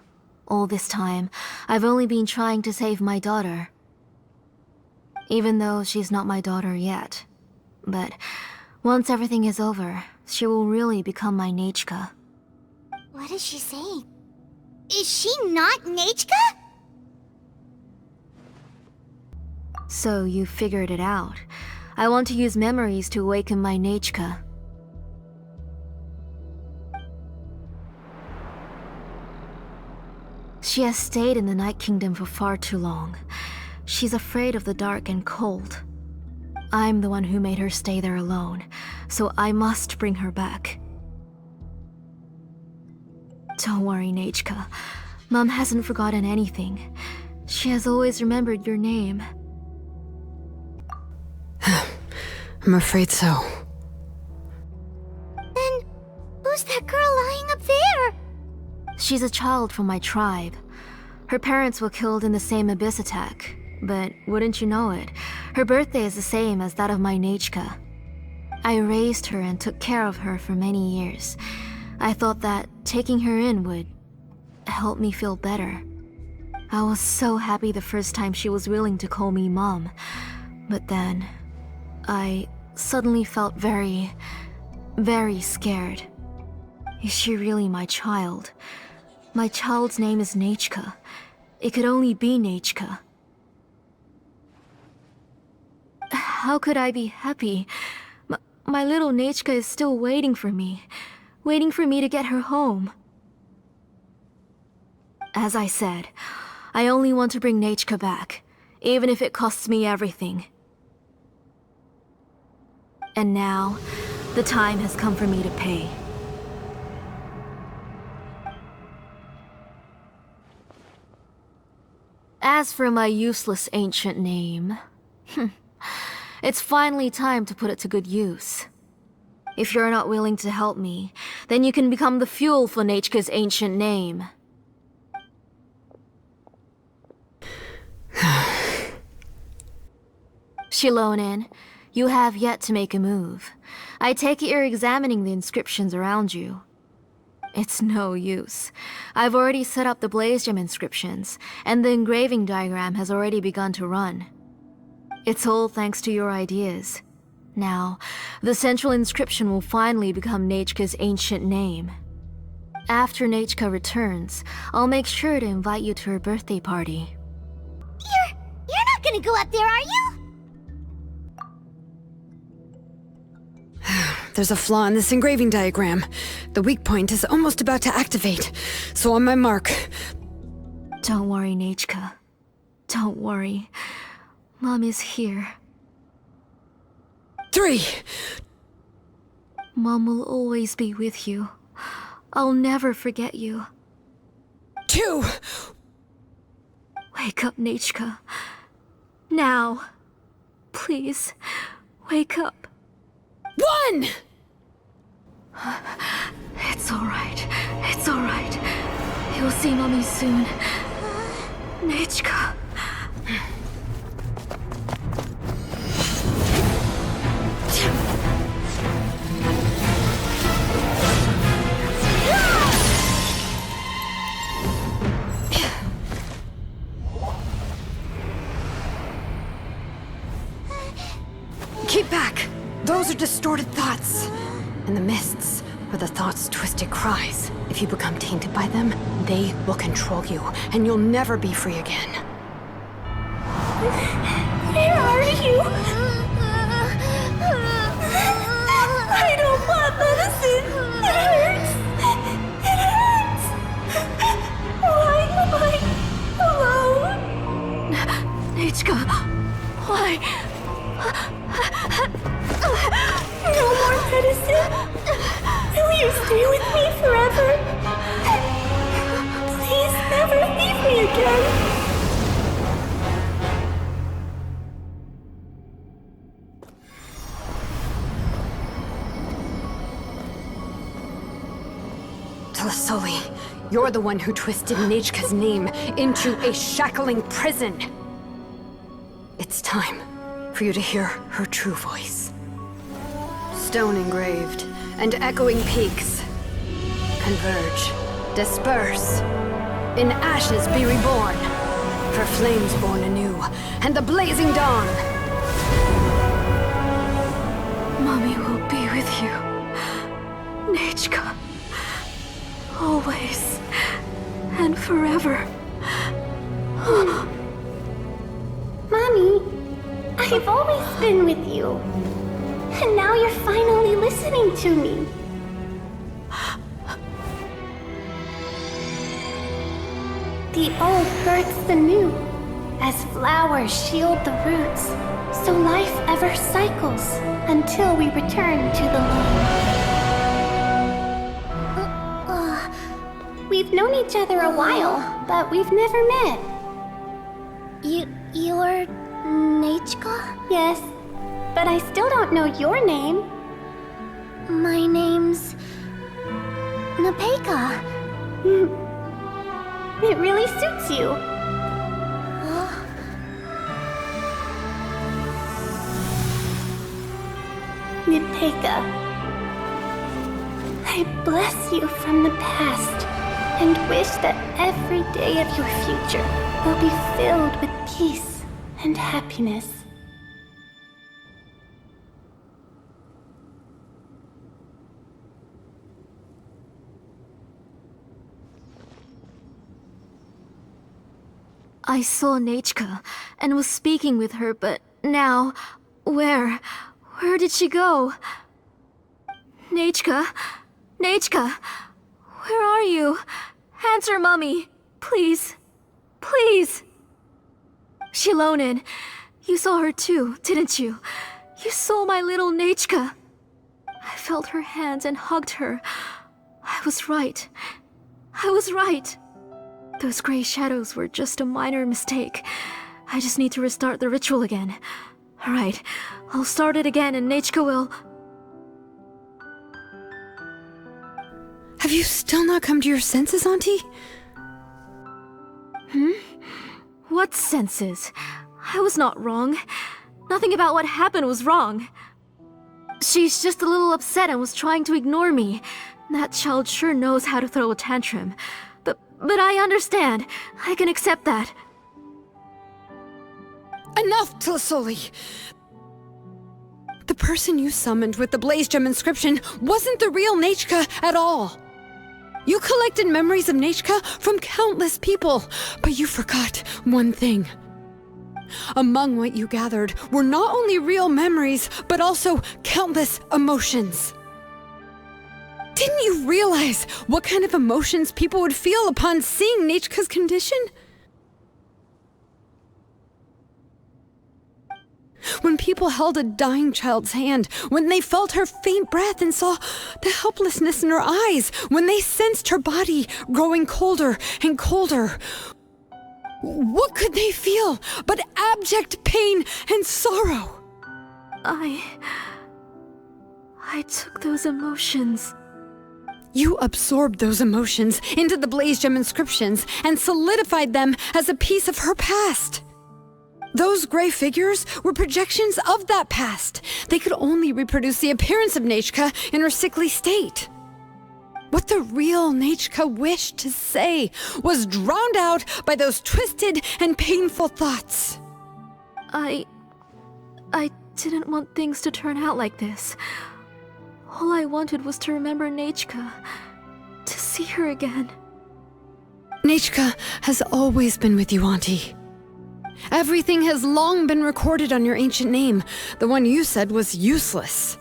All this time, I've only been trying to save my daughter. Even though she's not my daughter yet. But once everything is over, she will really become my Nechka. What is she saying? Is she not Nechka? So you figured it out. I want to use memories to awaken my Nechka. She has stayed in the Night Kingdom for far too long. She's afraid of the dark and cold. I'm the one who made her stay there alone, so I must bring her back. Don't worry, Nechka. Mom hasn't forgotten anything. She has always remembered your name. I'm afraid so. Then, who's that girl lying up there? She's a child from my tribe. Her parents were killed in the same abyss attack. But wouldn't you know it, her birthday is the same as that of my Nechka. I raised her and took care of her for many years. I thought that taking her in would help me feel better. I was so happy the first time she was willing to call me Mom. But then, I suddenly felt very, very scared. Is she really my child? My child's name is Nechka. It could only be Nechka. How could I be happy? My little Nechka is still waiting for me to get her home. As I said, I only want to bring Nechka back, even if it costs me everything. And now, the time has come for me to pay. As for my useless ancient name, it's finally time to put it to good use. If you're not willing to help me, then you can become the fuel for Nechka's ancient name. Shilonen, you have yet to make a move. I take it you're examining the inscriptions around you. It's no use. I've already set up the blaze gem inscriptions, and the engraving diagram has already begun to run. It's all thanks to your ideas. Now, the central inscription will finally become Nechka's ancient name. After Nechka returns, I'll make sure to invite you to her birthday party. You're not gonna go up there, are you? There's a flaw in this engraving diagram. The weak point is almost about to activate. So on my mark. Don't worry, Nechka. Don't worry. Mom is here. 3. Mom will always be with you. I'll never forget you. 2. 2. Wake up, Nechka. Now. Please, wake up. 1! It's alright. It's alright. You'll see Mommy soon. Nechka. Keep back! Those are distorted thoughts. And the mists are the thoughts' twisted cries. If you become tainted by them, they will control you, and you'll never be free again. Where are you? I don't want medicine. It hurts. It hurts. Why am I alone? Nechka, why? No more medicine. Will you stay with me forever? Please never leave me again. Tlasoli, you're the one who twisted Nechka's name into a shackling prison. It's time for you to hear her true voice. Stone engraved and echoing peaks converge, disperse, in ashes be reborn, for flames born anew, and the blazing dawn. Mommy will be with you. Nechka. Always. And forever. Mommy, I've always been with you. And now you're finally listening to me. The old births the new, as flowers shield the roots, so life ever cycles until we return to the loam. We've known each other a while, but we've never met. You're Nechka? Yes, but I still don't know your name. My name's Napeka. It really suits you. Napeka, I bless you from the past and wish that every day of your future will be filled with peace and happiness. I saw Nechka and was speaking with her, but now, where did she go? Nechka? Nechka? Where are you? Answer, Mommy. Please. Please. Shilonen, you saw her too, didn't you? You saw my little Nechka. I felt her hands and hugged her. I was right. I was right. Those gray shadows were just a minor mistake. I just need to restart the ritual again. Alright, I'll start it again and Nechka will... Have you still not come to your senses, Auntie? What senses? I was not wrong. Nothing about what happened was wrong. She's just a little upset and was trying to ignore me. That child sure knows how to throw a tantrum. But I understand. I can accept that. Enough, Tlasoli! The person you summoned with the Blaze Gem inscription wasn't the real Nechka at all. You collected memories of Nechka from countless people, but you forgot one thing. Among what you gathered were not only real memories, but also countless emotions. Didn't you realize what kind of emotions people would feel upon seeing Nechka's condition? When people held a dying child's hand, when they felt her faint breath and saw the helplessness in her eyes, when they sensed her body growing colder and colder, what could they feel but abject pain and sorrow? I took those emotions. You absorbed those emotions into the Blaze Gem inscriptions and solidified them as a piece of her past. Those gray figures were projections of that past. They could only reproduce the appearance of Nechka in her sickly state. What the real Nechka wished to say was drowned out by those twisted and painful thoughts. I didn't want things to turn out like this. All I wanted was to remember Nechka, to see her again. Nechka has always been with you, Auntie. Everything has long been recorded on your ancient name. The one you said was useless.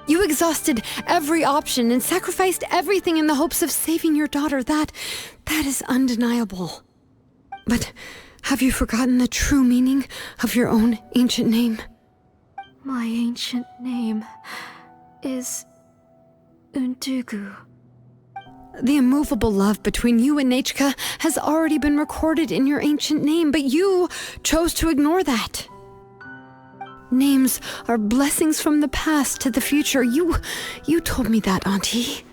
You exhausted every option and sacrificed everything in the hopes of saving your daughter. That is undeniable. But have you forgotten the true meaning of your own ancient name? My ancient name is Undugu. The immovable love between you and Nechka has already been recorded in your ancient name, but you chose to ignore that. Names are blessings from the past to the future. You told me that, Auntie.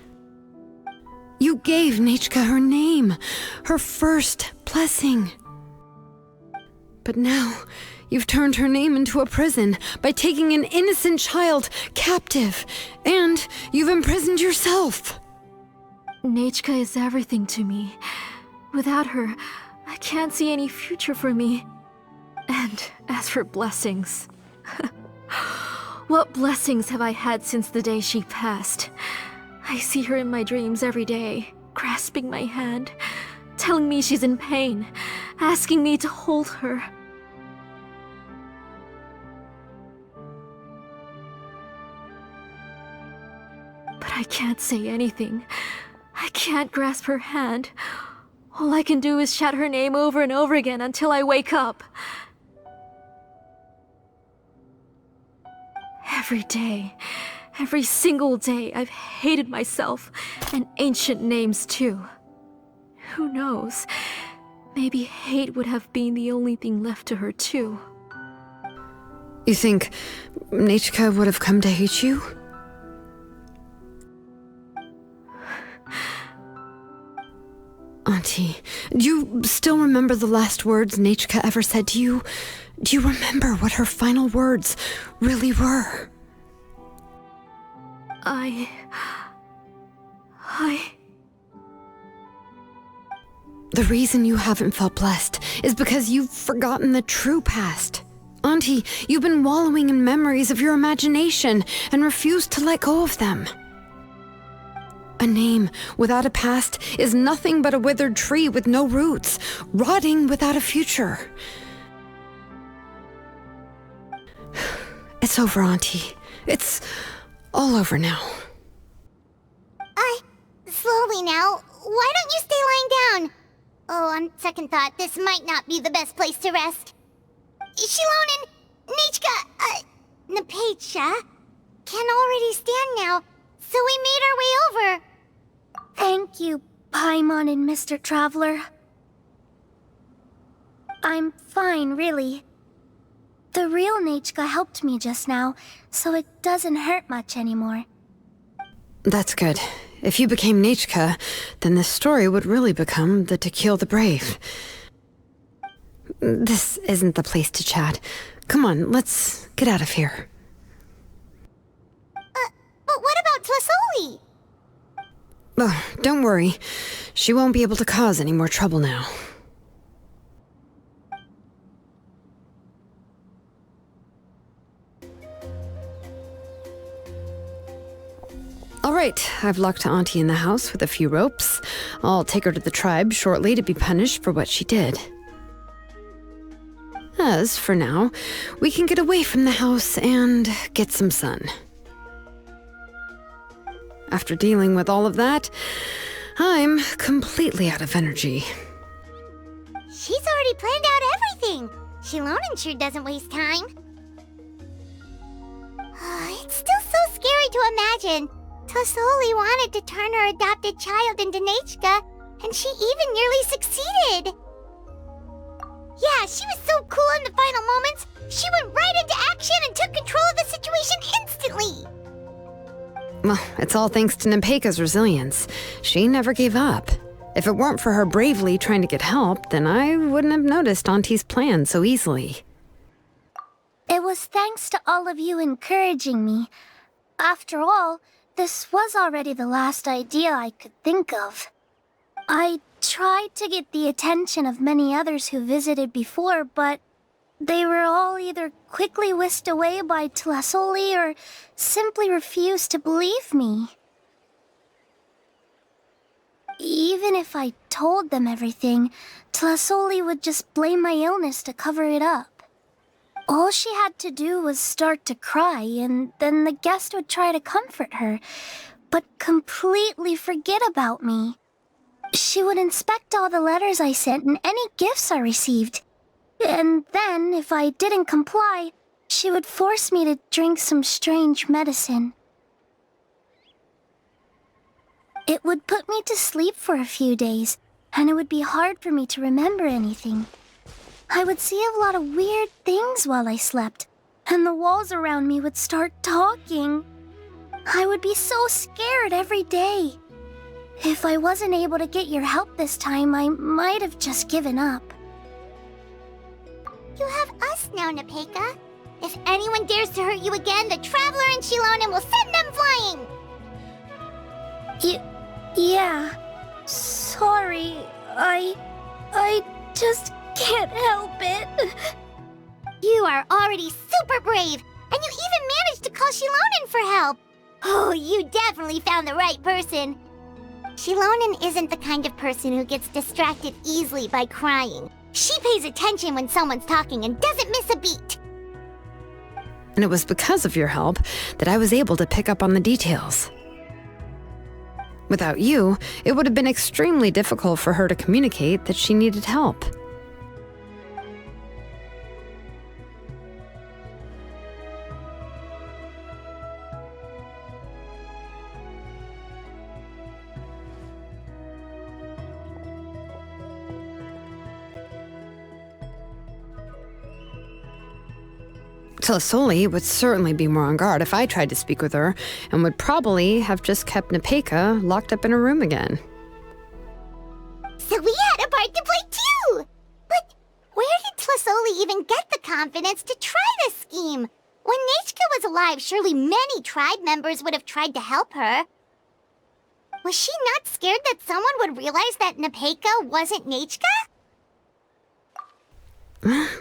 You gave Nechka her name, her first blessing. But now, you've turned her name into a prison by taking an innocent child captive, and you've imprisoned yourself. Nechka is everything to me. Without her, I can't see any future for me. And as for blessings... What blessings have I had since the day she passed? I see her in my dreams every day, grasping my hand, telling me she's in pain, asking me to hold her. But I can't say anything. I can't grasp her hand. All I can do is shout her name over and over again until I wake up. Every day, every single day, I've hated myself, and ancient names too. Who knows? Maybe hate would have been the only thing left to her too. You think Nechka would have come to hate you? Auntie, do you still remember the last words Nechka ever said to you? Do you remember what her final words really were? The reason you haven't felt blessed is because you've forgotten the true past. Auntie, you've been wallowing in memories of your imagination and refused to let go of them. A name without a past is nothing but a withered tree with no roots, rotting without a future. It's over, Auntie. It's all over now. Slowly now. Why don't you stay lying down? Oh, on second thought, this might not be the best place to rest. Shilonen, Nechka, Napecha can already stand now, so we made our way over. Thank you, Paimon and Mr. Traveler. I'm fine, really. The real Nechka helped me just now, so it doesn't hurt much anymore. That's good. If you became Nechka, then this story would really become the To Kill the Brave. This isn't the place to chat. Come on, let's get out of here. But what about Tlasoli? Oh, don't worry. She won't be able to cause any more trouble now. All right, I've locked Auntie in the house with a few ropes. I'll take her to the tribe shortly to be punished for what she did. As for now, we can get away from the house and get some sun. After dealing with all of that, I'm completely out of energy. She's already planned out everything. Shilonen sure doesn't waste time. to imagine. Tlasoli wanted to turn her adopted child into Nechka, and she even nearly succeeded. Yeah, she was so cool in the final moments. She went right into action and took control of the situation instantly. Well, it's all thanks to Nepeka's resilience. She never gave up. If it weren't for her bravely trying to get help, then I wouldn't have noticed Auntie's plan so easily. It was thanks to all of you encouraging me. After all, this was already the last idea I could think of. I tried to get the attention of many others who visited before, but they were all either quickly whisked away by Tlasoli or simply refused to believe me. Even if I told them everything, Tlasoli would just blame my illness to cover it up. All she had to do was start to cry, and then the guest would try to comfort her, but completely forget about me. She would inspect all the letters I sent and any gifts I received. And then, if I didn't comply, she would force me to drink some strange medicine. It would put me to sleep for a few days, and it would be hard for me to remember anything. I would see a lot of weird things while I slept, and the walls around me would start talking. I would be so scared every day. If I wasn't able to get your help this time, I might have just given up. You have us now, Nepeka. If anyone dares to hurt you again, the Traveler and Shilonen will send them flying! Yeah. Sorry. I just can't help it. You are already super brave, and you even managed to call Shilonen for help. Oh, you definitely found the right person. Shilonen isn't the kind of person who gets distracted easily by crying. She pays attention when someone's talking and doesn't miss a beat. And it was because of your help that I was able to pick up on the details. Without you, it would have been extremely difficult for her to communicate that she needed help. Tlasoli would certainly be more on guard if I tried to speak with her, and would probably have just kept Nepeka locked up in her room again. So we had a part to play too! But where did Tlasoli even get the confidence to try this scheme? When Nechka was alive, surely many tribe members would have tried to help her. Was she not scared that someone would realize that Nepeka wasn't Nechka?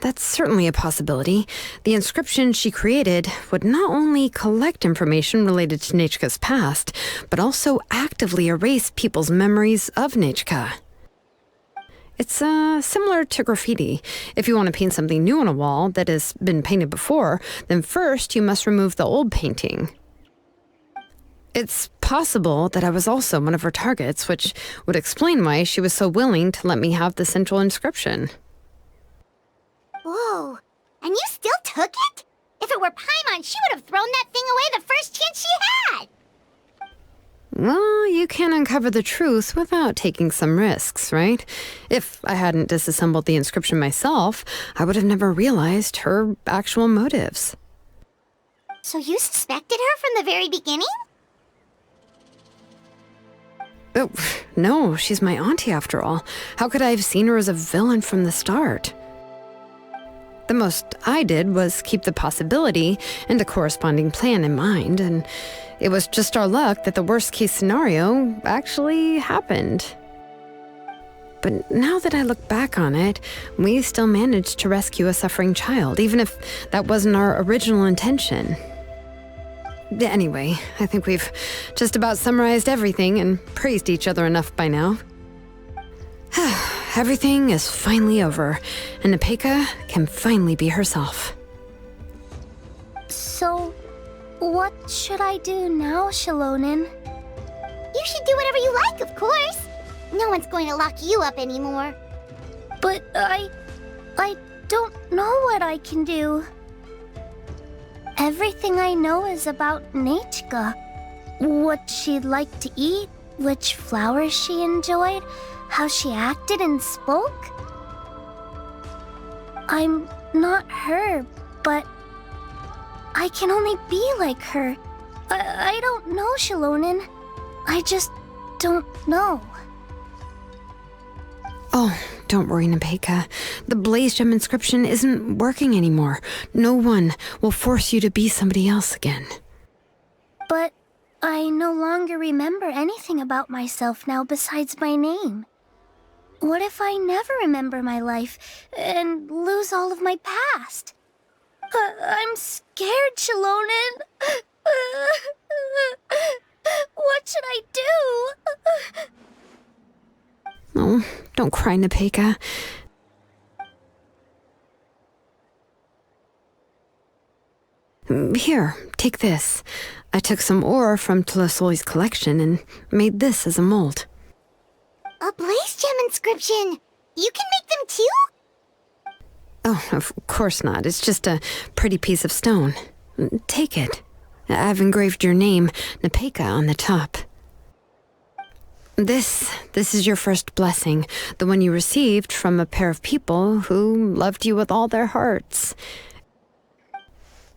That's certainly a possibility. The inscription she created would not only collect information related to Nechka's past, but also actively erase people's memories of Nechka. It's similar to graffiti. If you want to paint something new on a wall that has been painted before, then first you must remove the old painting. It's possible that I was also one of her targets, which would explain why she was so willing to let me have the central inscription. Whoa, and you still took it? If it were Paimon, she would have thrown that thing away the first chance she had! Well, you can uncover the truth without taking some risks, right? If I hadn't disassembled the inscription myself, I would have never realized her actual motives. So you suspected her from the very beginning? Oh, no, she's my auntie after all. How could I have seen her as a villain from the start? The most I did was keep the possibility and a corresponding plan in mind, and it was just our luck that the worst-case scenario actually happened. But now that I look back on it, we still managed to rescue a suffering child, even if that wasn't our original intention. Anyway, I think we've just about summarized everything and praised each other enough by now. Everything is finally over, and Nepeka can finally be herself. So, what should I do now, Shilonen? You should do whatever you like, of course. No one's going to lock you up anymore. But I don't know what I can do. Everything I know is about Nechka. What she'd like to eat, which flowers she enjoyed, how she acted and spoke. I'm not her, but I can only be like her. I don't know, Shilonen. I just don't know. Oh, don't worry, Nepeka. The Blaze Gem inscription isn't working anymore. No one will force you to be somebody else again. But I no longer remember anything about myself now besides my name. What if I never remember my life and lose all of my past? I'm scared, Shilonen. What should I do? Oh, don't cry, Nepeka. Here, take this. I took some ore from Tlasoli's collection and made this as a mold. A Blaze Gem inscription! You can make them too? Oh, of course not. It's just a pretty piece of stone. Take it. I've engraved your name, Nepeka, on the top. This is your first blessing, the one you received from a pair of people who loved you with all their hearts.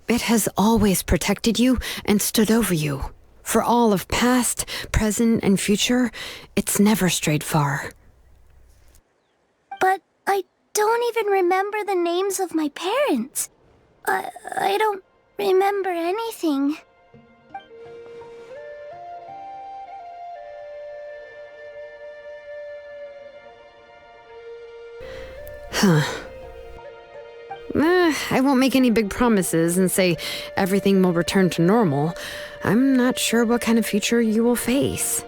It has always protected you and stood over you. For all of past, present, and future, it's never strayed far. But I don't even remember the names of my parents. I don't remember anything. Huh. I won't make any big promises and say everything will return to normal. I'm not sure what kind of future you will face.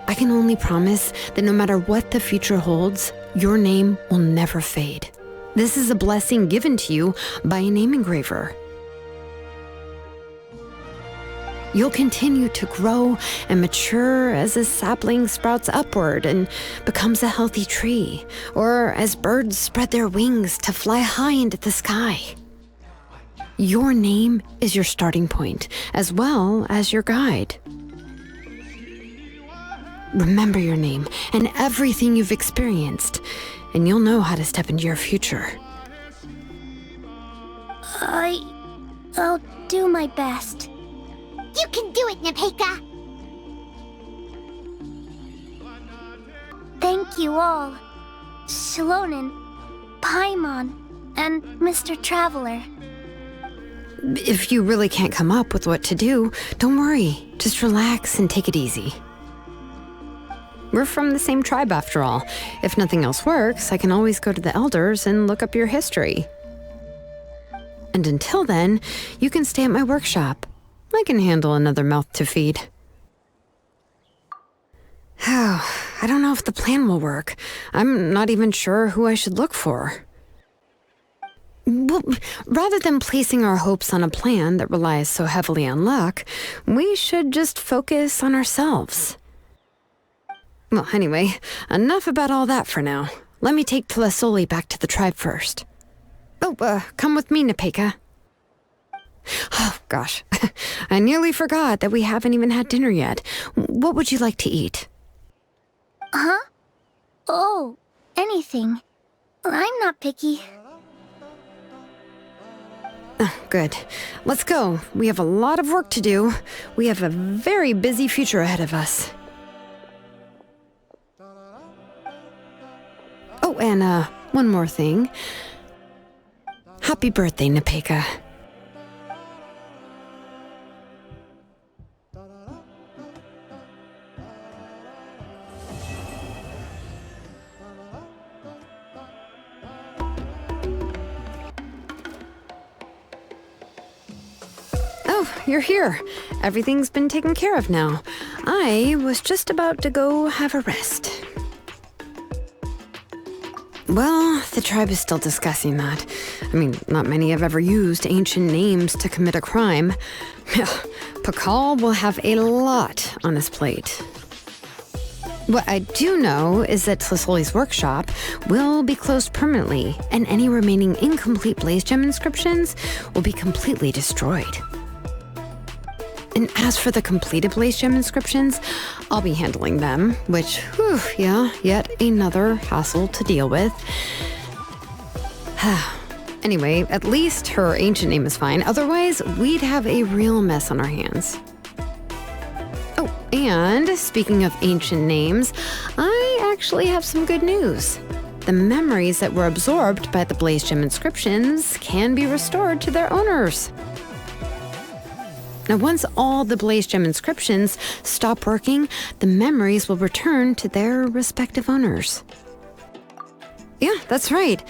I can only promise that no matter what the future holds, your name will never fade. This is a blessing given to you by a name engraver. You'll continue to grow and mature as a sapling sprouts upward and becomes a healthy tree, or as birds spread their wings to fly high into the sky. Your name is your starting point, as well as your guide. Remember your name and everything you've experienced, and you'll know how to step into your future. I'll do my best. You can do it, Nepeka! Thank you all. Shilonen, Paimon, and Mr. Traveler. If you really can't come up with what to do, don't worry. Just relax and take it easy. We're from the same tribe after all. If nothing else works, I can always go to the elders and look up your history. And until then, you can stay at my workshop. I can handle another mouth to feed. Oh, I don't know if the plan will work. I'm not even sure who I should look for. Well, rather than placing our hopes on a plan that relies so heavily on luck, we should just focus on ourselves. Well, anyway, enough about all that for now. Let me take Tlasoli back to the tribe first. Oh, come with me, Nepeka. Oh, gosh. I nearly forgot that we haven't even had dinner yet. What would you like to eat? Huh? Oh, anything. I'm not picky. Oh, good. Let's go. We have a lot of work to do. We have a very busy future ahead of us. Oh, and one more thing. Happy birthday, Nepeka. Oh, you're here. Everything's been taken care of now. I was just about to go have a rest. Well, the tribe is still discussing that. I mean, not many have ever used ancient names to commit a crime. Pakal will have a lot on his plate. What I do know is that Tlasoli's workshop will be closed permanently, and any remaining incomplete Blaze Gem inscriptions will be completely destroyed. And as for the completed Blaze Gem inscriptions, I'll be handling them, which, whew, yeah, yet another hassle to deal with. Anyway, at least her ancient name is fine. Otherwise, we'd have a real mess on our hands. Oh, and speaking of ancient names, I actually have some good news. The memories that were absorbed by the Blaze Gem inscriptions can be restored to their owners. Now, once all the Blaze Gem inscriptions stop working, the memories will return to their respective owners. Yeah, that's right.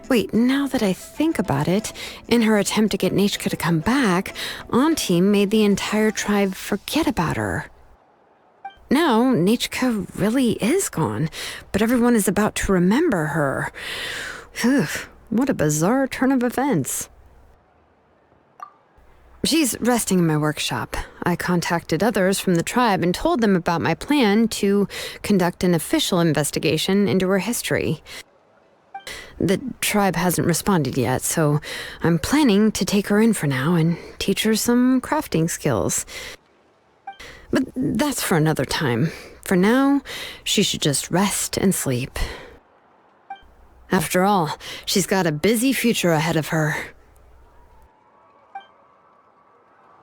Wait, now that I think about it, in her attempt to get Nechka to come back, Auntie made the entire tribe forget about her. Now, Nechka really is gone, but everyone is about to remember her. Phew, what a bizarre turn of events. She's resting in my workshop. I contacted others from the tribe and told them about my plan to conduct an official investigation into her history. The tribe hasn't responded yet, so I'm planning to take her in for now and teach her some crafting skills. But that's for another time. For now, she should just rest and sleep. After all, she's got a busy future ahead of her.